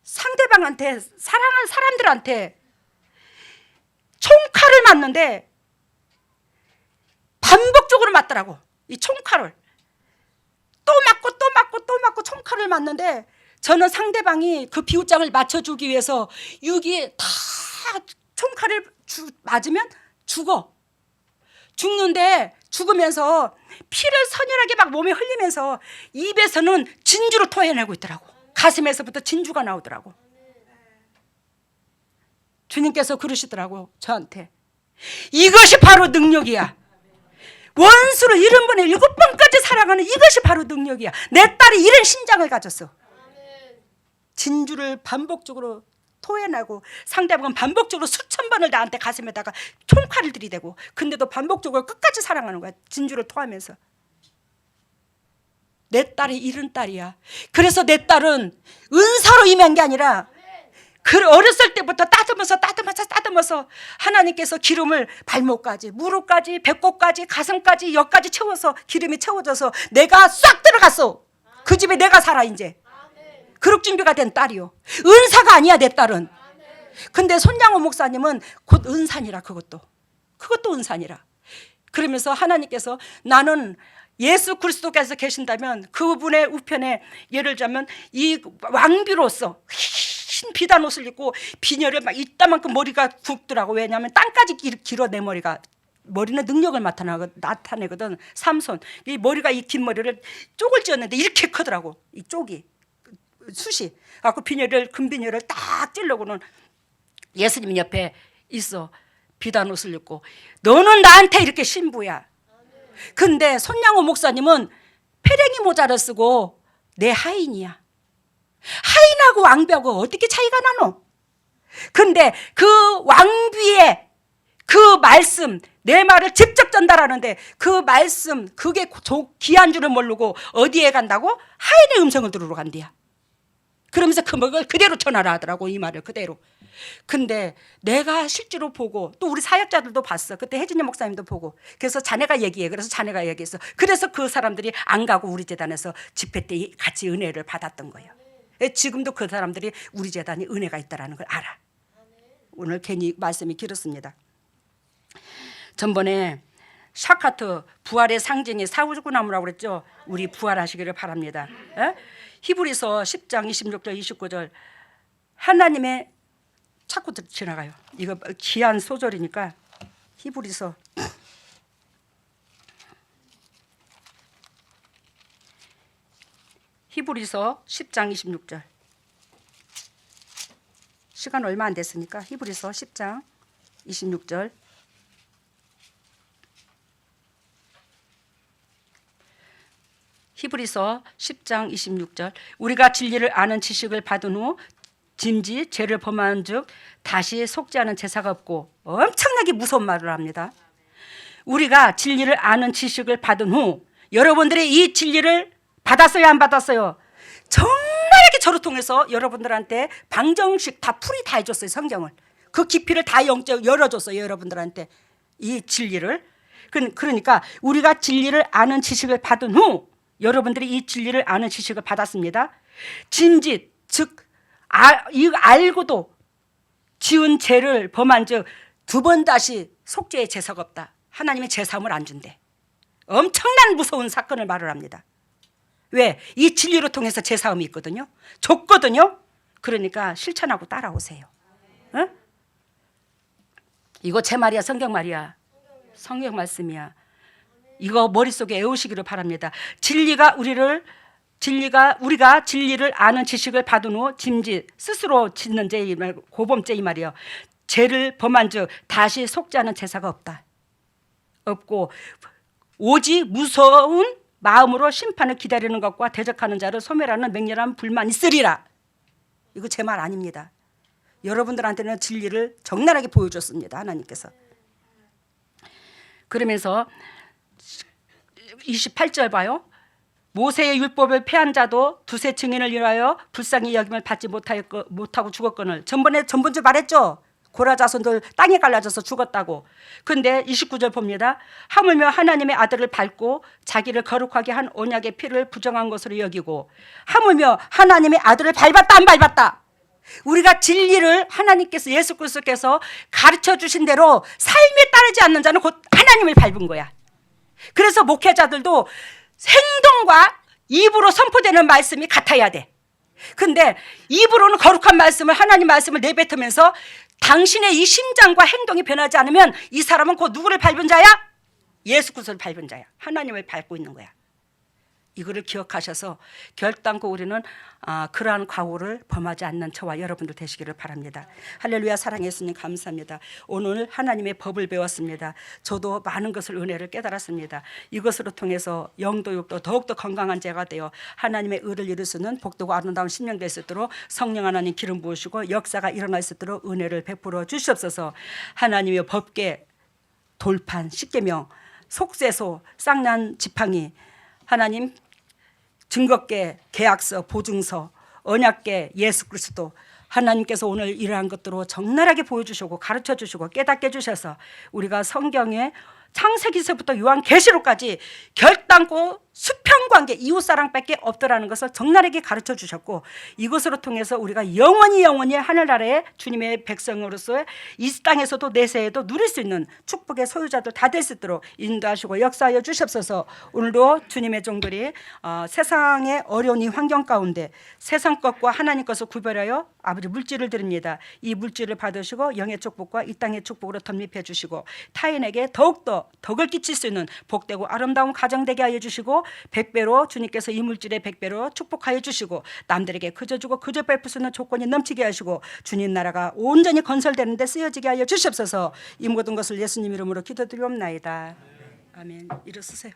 상대방한테 사랑하는 사람들한테 총칼을 맞는데 반복적으로 맞더라고. 이 총칼을 또 맞고 총칼을 맞는데 저는 상대방이 그 비웃장을 맞춰주기 위해서 육이 다 총칼을 맞으면 죽는데 죽으면서 피를 선혈하게 막 몸에 흘리면서 입에서는 진주를 토해내고 있더라고. 가슴에서부터 진주가 나오더라고. 주님께서 그러시더라고 저한테. 이것이 바로 능력이야. 원수를 70번에 7번까지 사랑하는 이것이 바로 능력이야. 내 딸이 이런 신장을 가졌어. 진주를 반복적으로 토해내고 상대방은 반복적으로 수천 번을 나한테 가슴에다가 총칼을 들이대고 근데도 반복적으로 끝까지 사랑하는 거야. 진주를 토하면서. 내 딸이 이런 딸이야. 그래서 내 딸은 은사로 임한 게 아니라 그 어렸을 때부터 따듬어서 하나님께서 기름을 발목까지 무릎까지 배꼽까지 가슴까지 여기까지 채워서 기름이 채워져서 내가 싹 들어갔어. 그 집에 내가 살아 이제. 그럴 준비가 된 딸이요. 은사가 아니야 내 딸은. 근데 손양호 목사님은 곧 은사니라. 그것도 은사니라. 그러면서 하나님께서 나는 예수 그리스도께서 계신다면 그분의 우편에 예를 들자면 이 왕비로서 흰 비단 옷을 입고 비녀를 막 이따만큼 머리가 굵더라고. 왜냐하면 땅까지 길어. 내 머리는 능력을 나타내거든. 삼손 이 머리가 이 긴 머리를 쪽을 찧었는데 이렇게 크더라고. 이 쪽이 숱이 갖고 금비녀를 딱 찔러고는 예수님 옆에 있어. 비단 옷을 입고 너는 나한테 이렇게 신부야. 근데 손양호 목사님은 페랭이 모자를 쓰고 내 하인이야. 하인하고 왕비하고 어떻게 차이가 나노? 근데 그 왕비의 그 말씀, 내 말을 직접 전달하는데 그 말씀 그게 귀한 줄을 모르고 어디에 간다고? 하인의 음성을 들으러 간대야. 그러면서 그 먹을 그대로 전하라 하더라고. 이 말을 그대로. 근데 내가 실제로 보고 또 우리 사역자들도 봤어. 그때 혜진이 목사님도 보고. 그래서 자네가 얘기해. 그래서 자네가 얘기했어. 그래서 그 사람들이 안 가고 우리 재단에서 집회 때 같이 은혜를 받았던 거예요. 지금도 그 사람들이 우리 재단이 은혜가 있다는 걸 알아. 오늘 괜히 말씀이 길었습니다. 전번에 샤카트 부활의 상징이 사우구나무라고 그랬죠. 우리 부활하시기를 바랍니다. 히브리서 10장 26절 29절 하나님의 자꾸 지나가요. 이거 귀한 소절이니까 히브리서 10장 26절 시간 얼마 안 됐으니까 히브리서 10장 26절 히브리서 10장 26절 우리가 진리를 아는 지식을 받은 후 짐짓 죄를 범한 즉 다시 속지 않은 제사가 없고 엄청나게 무서운 말을 합니다. 우리가 진리를 아는 지식을 받은 후 여러분들이 이 진리를 받았어요 안 받았어요? 정말하게 저를 통해서 여러분들한테 방정식 다 풀이 다 해줬어요. 성경을 그 깊이를 다 열어줬어요. 여러분들한테 이 진리를. 그러니까 우리가 진리를 아는 지식을 받은 후 여러분들이 이 진리를 아는 지식을 받았습니다. 짐짓 즉 이거 알고도 지은 죄를 범한 즉 두 번 다시 속죄의 제사가 없다. 하나님의 제사함을 안 준대. 엄청난 무서운 사건을 말을 합니다. 왜? 이 진리로 통해서 제사함이 있거든요. 줬거든요. 그러니까 실천하고 따라오세요. 어? 이거 제 말이야 성경 말이야. 성경 말씀이야. 이거 머릿속에 외우시기를 바랍니다. 우리가 진리를 아는 지식을 받은 후 짐짓 스스로 짓는 죄 고범죄 이 말이요. 죄를 범한 즉 다시 속지 않은 제사가 없고 오직 무서운 마음으로 심판을 기다리는 것과 대적하는 자를 소멸하는 맹렬한 불만 있으리라. 이거 제 말 아닙니다. 여러분들한테는 진리를 적나라하게 보여줬습니다. 하나님께서. 그러면서 28절 봐요. 모세의 율법을 폐한 자도 두세 증인을 위하여 불쌍히 여김을 받지 못하고 죽었거늘. 전번주 말했죠. 고라 자손들 땅에 갈라져서 죽었다고. 근데 29절 봅니다. 하물며 하나님의 아들을 밟고 자기를 거룩하게 한 언약의 피를 부정한 것으로 여기고. 하물며 하나님의 아들을 밟았다 안 밟았다. 우리가 진리를 하나님께서 예수 그리스도께서 가르쳐 주신 대로 삶에 따르지 않는 자는 곧 하나님을 밟은 거야. 그래서 목회자들도 행동과 입으로 선포되는 말씀이 같아야 돼. 근데 입으로는 거룩한 말씀을 하나님 말씀을 내뱉으면서 당신의 이 심장과 행동이 변하지 않으면 이 사람은 곧 누구를 밟은 자야? 예수 그리스도를 밟은 자야. 하나님을 밟고 있는 거야. 이거를 기억하셔서 결단코 우리는 그러한 과오를 범하지 않는 저와 여러분들 되시기를 바랍니다. 할렐루야. 사랑의 예수님 감사합니다. 오늘 하나님의 법을 배웠습니다. 저도 많은 것을 은혜를 깨달았습니다. 이것으로 통해서 영도 육도 더욱더 건강한 자가 되어 하나님의 의를 이룰 수 있는 복되고 아름다운 신령 될 수 있도록 성령 하나님 기름 부으시고 역사가 일어날 수 있도록 은혜를 베풀어 주시옵소서. 하나님의 법계 돌판 십계명 속세소 쌍난 지팡이 하나님 증거계 계약서 보증서 언약계 예수 그리스도 하나님께서 오늘 이러한 것들로 적나라하게 보여주시고 가르쳐 주시고 깨닫게 해주셔서 우리가 성경에 창세기서부터 요한계시록까지 결단코 수평관계 이웃사랑밖에 없더라는 것을 적나라하게 가르쳐 주셨고 이것으로 통해서 우리가 영원히 하늘나라의 주님의 백성으로서 이 땅에서도 내세에도 누릴 수 있는 축복의 소유자들 다 될 수 있도록 인도하시고 역사하여 주시옵소서. 오늘도 주님의 종들이 세상의 어려운 이 환경 가운데 세상 것과 하나님 것을 구별하여 아버지 물질을 드립니다. 이 물질을 받으시고 영의 축복과 이 땅의 축복으로 덧입혀 주시고 타인에게 더욱더 덕을 끼칠 수 있는 복되고 아름다운 가정 되게 하여 주시고 100배로 주님께서 이 물질의 100배로 축복하여 주시고 남들에게 그저 주고 그저 베풀 수 있는 조건이 넘치게 하시고 주님 나라가 온전히 건설되는 데 쓰여지게 하여 주시옵소서. 이 모든 것을 예수님 이름으로 기도드리옵나이다. 아멘. 일어서세요.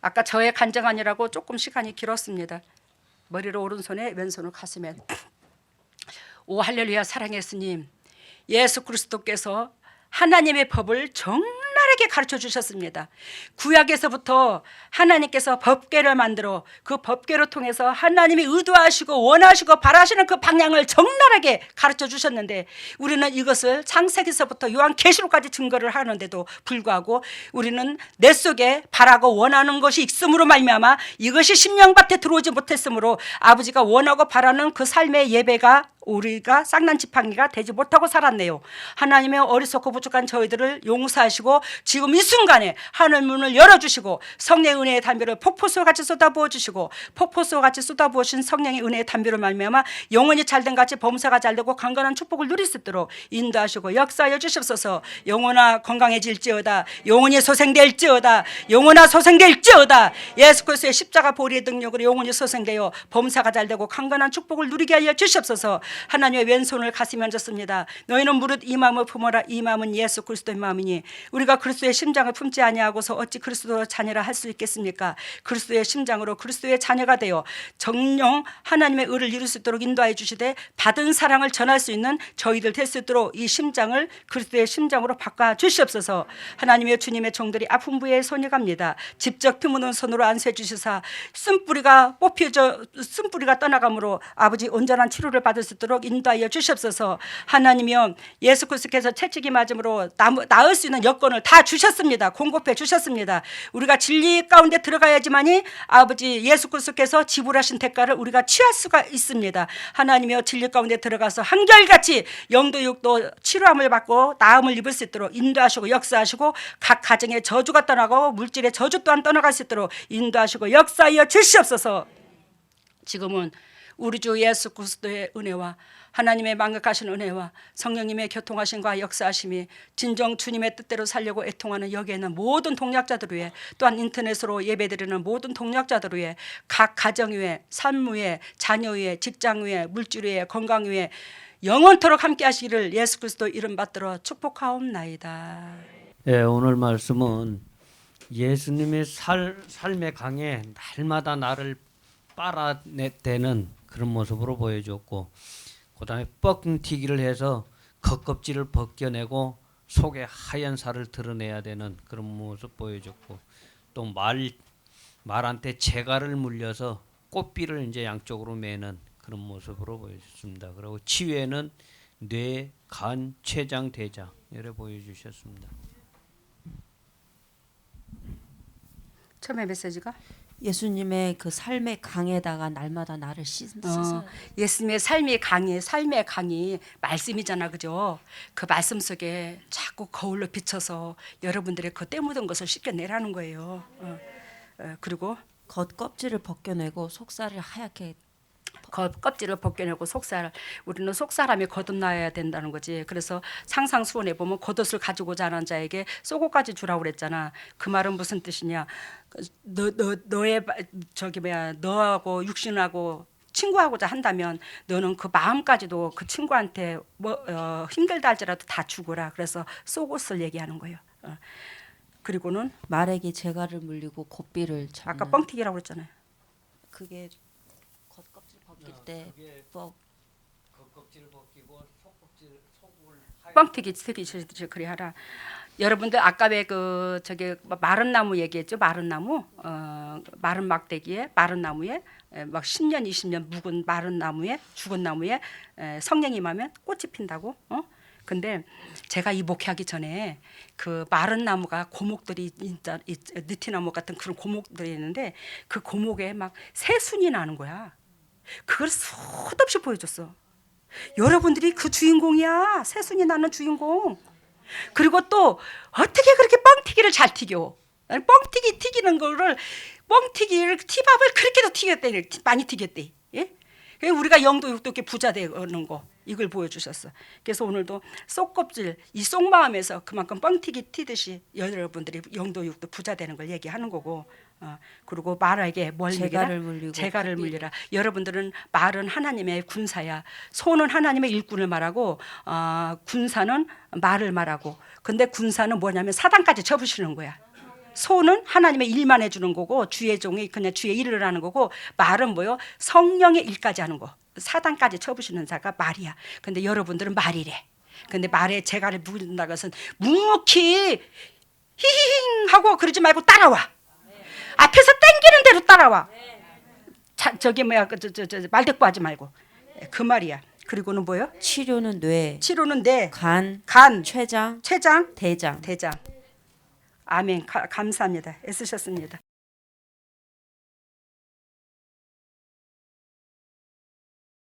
아까 저의 간증하느라고 조금 시간이 길었습니다. 머리를 오른손에 왼손을 가슴에. 오 할렐루야. 사랑의 예수님, 예수 그리스도께서 하나님의 법을 적나라하게 가르쳐 주셨습니다. 구약에서부터 하나님께서 법궤를 만들어 그 법궤를 통해서 하나님이 의도하시고 원하시고 바라시는 그 방향을 적나라하게 가르쳐 주셨는데 우리는 이것을 창세기서부터 요한계시록까지 증거를 하는데도 불구하고 우리는 내 속에 바라고 원하는 것이 있음으로 말미암아 이것이 심령밭에 들어오지 못했으므로 아버지가 원하고 바라는 그 삶의 예배가 우리가 쌍난 지팡이가 되지 못하고 살았네요. 하나님의 어리석고 부족한 저희들을 용서하시고 지금 이 순간에 하늘 문을 열어주시고 성령의 은혜의 담비를 폭포수와 같이 쏟아부어 주시고 폭포수와 같이 쏟아부으신 성령의 은혜의 담비로 말미암아 영혼이 잘된 같이 범사가 잘되고 강건한 축복을 누릴 수 있도록 인도하시고 역사하여 주시옵소서. 영혼아 건강해질지어다. 영혼이 소생될지어다. 영혼아 소생될지어다. 예수 그리스도의 십자가 보리의 능력으로 영혼이 소생되어 범사가 잘되고 강건한 축복을 누리게 하여 주시옵소서. 하나님의 왼손을 가슴에 얹었습니다. 너희는 무릇 이 마음을 품어라. 이 마음은 예수 그리스도의 마음이니 우리가 그리스도의 심장을 품지 아니하고서 어찌 그리스도의 자녀라 할 수 있겠습니까? 그리스도의 심장으로 그리스도의 자녀가 되어 정령 하나님의 의를 이룰 수 있도록 인도하여 주시되 받은 사랑을 전할 수 있는 저희들 될 수 있도록 이 심장을 그리스도의 심장으로 바꿔 주시옵소서. 하나님의 주님의 종들이 아픈 부위에 손이 갑니다. 직접 드무는 손으로 안수해 주시사 쓴뿌리가 뽑혀져 쓴뿌리가 떠나가므로 아버지 온전한 치료를 받을 수 있도록 인도하여 주시옵소서. 하나님이여 예수 그리스도께서 채찍이 맞음으로 나을 수 있는 여건을 다 주셨습니다. 공급해 주셨습니다. 우리가 진리 가운데 들어가야지만이 아버지 예수 그리스도께서 지불하신 대가를 우리가 취할 수가 있습니다. 하나님이여 진리 가운데 들어가서 한결같이 영도 육도 치료함을 받고 나음을 입을 수 있도록 인도하시고 역사하시고 각 가정의 저주가 떠나고 물질의 저주 또한 떠나갈 수 있도록 인도하시고 역사하여 주시옵소서. 지금은 우리 주 예수 그리스도의 은혜와 하나님의 만극하신 은혜와 성령님의 교통하심과 역사하심이 진정 주님의 뜻대로 살려고 애통하는 여기에는 모든 동력자들 위해 또한 인터넷으로 예배드리는 모든 동력자들 위해 각 가정 위에 삶 위에 자녀 위에 직장 위에 물질 위에 건강 위에 영원토록 함께 하시기를 예수 그리스도 이름 받들어 축복하옵나이다. 예, 오늘 말씀은 예수님의 삶의 강에 날마다 나를 빨아내는 그런 모습으로 보여줬고 그 다음에 뻥튀기를 해서 겉껍질을 벗겨내고 속에 하얀 살을 드러내야 되는 그런 모습 보여줬고 또 말한테 재갈을 물려서 꽃비를 이제 양쪽으로 매는 그런 모습으로 보여줬습니다. 그리고 치유에는 뇌, 간, 췌장, 대장 이렇게 보여주셨습니다. 처음에 메시지가 예수님의 그 삶의 강에다가 날마다 나를 씻어요. 예수님의 삶의 강이 말씀이잖아, 그죠? 그 말씀 속에 자꾸 거울로 비춰서 여러분들의 그 때 묻은 것을 씻겨내라는 거예요. 그리고 겉껍질을 벗겨내고 속살을 하얗게 껍질을 벗겨내고 속살 우리는 속사람이 거듭나야 된다는 거지. 그래서 상상수원에 보면 겉옷을 가지고 자란 자에게 속옷까지 주라고 그랬잖아. 그 말은 무슨 뜻이냐? 너의 저기 뭐야 너하고 육신하고 친구하고자 한다면 너는 그 마음까지도 그 친구한테 힘들다 할지라도 다 주거라. 그래서 속옷을 얘기하는 거예요. 그리고는 말에게 재갈을 물리고 곱비를 잡는. 아까 뻥튀기라고 그랬잖아요. 그게 겉껍질 벗길 때 겉껍질 벗기고 속껍질 속을 뻥튀기 그리 하라. 여러분들 아까 왜 그 저기 마른 나무 얘기했죠? 마른 나무, 마른 막대기에 마른 나무에 막 10년 20년 묵은 마른 나무에 죽은 나무에 성령이 임하면 꽃이 핀다고. 근데 제가 이 목회하기 전에 그 마른 나무가 고목들이 진짜 느티나무 같은 그런 고목들이 있는데 그 고목에 막 새순이 나는 거야. 그걸 수없이 보여줬어. 여러분들이 그 주인공이야. 새순이 나는 주인공. 그리고 또 어떻게 그렇게 뻥튀기를 잘 튀겨? 뻥튀기 튀기는 거를 뻥튀기를 티밥을 그렇게도 튀겼대. 많이 튀겼대. 예? 우리가 영도 육도 이렇게 부자 되는 거 이걸 보여주셨어. 그래서 오늘도 쏙껍질 이 속마음에서 그만큼 뻥튀기 튀듯이 여러분들이 영도 육도 부자 되는 걸 얘기하는 거고. 그리고 말에게 뭘 재갈을 물리고 재갈을 물리라. 여러분들은 말은 하나님의 군사야. 소는 하나님의 일꾼을 말하고 군사는 말을 말하고. 근데 군사는 뭐냐면 사단까지 접으시는 거야. 소는 하나님의 일만 해주는 거고 주의 종이 그냥 주의 일을 하는 거고 말은 뭐요? 성령의 일까지 하는 거. 사단까지 접으시는 자가 말이야. 근데 여러분들은 말이래. 근데 말에 재갈을 물린다는 것은 묵묵히 히히힝 하고 그러지 말고 따라와. 앞에서 땡기는 대로 따라와. 저기 뭐야 말대꾸하지 말고 그 말이야. 그리고는 뭐요? 치료는 뇌, 치료는 뇌, 간, 간, 췌장, 췌장, 대장. 대장. 아멘. 감사합니다. 애쓰셨습니다.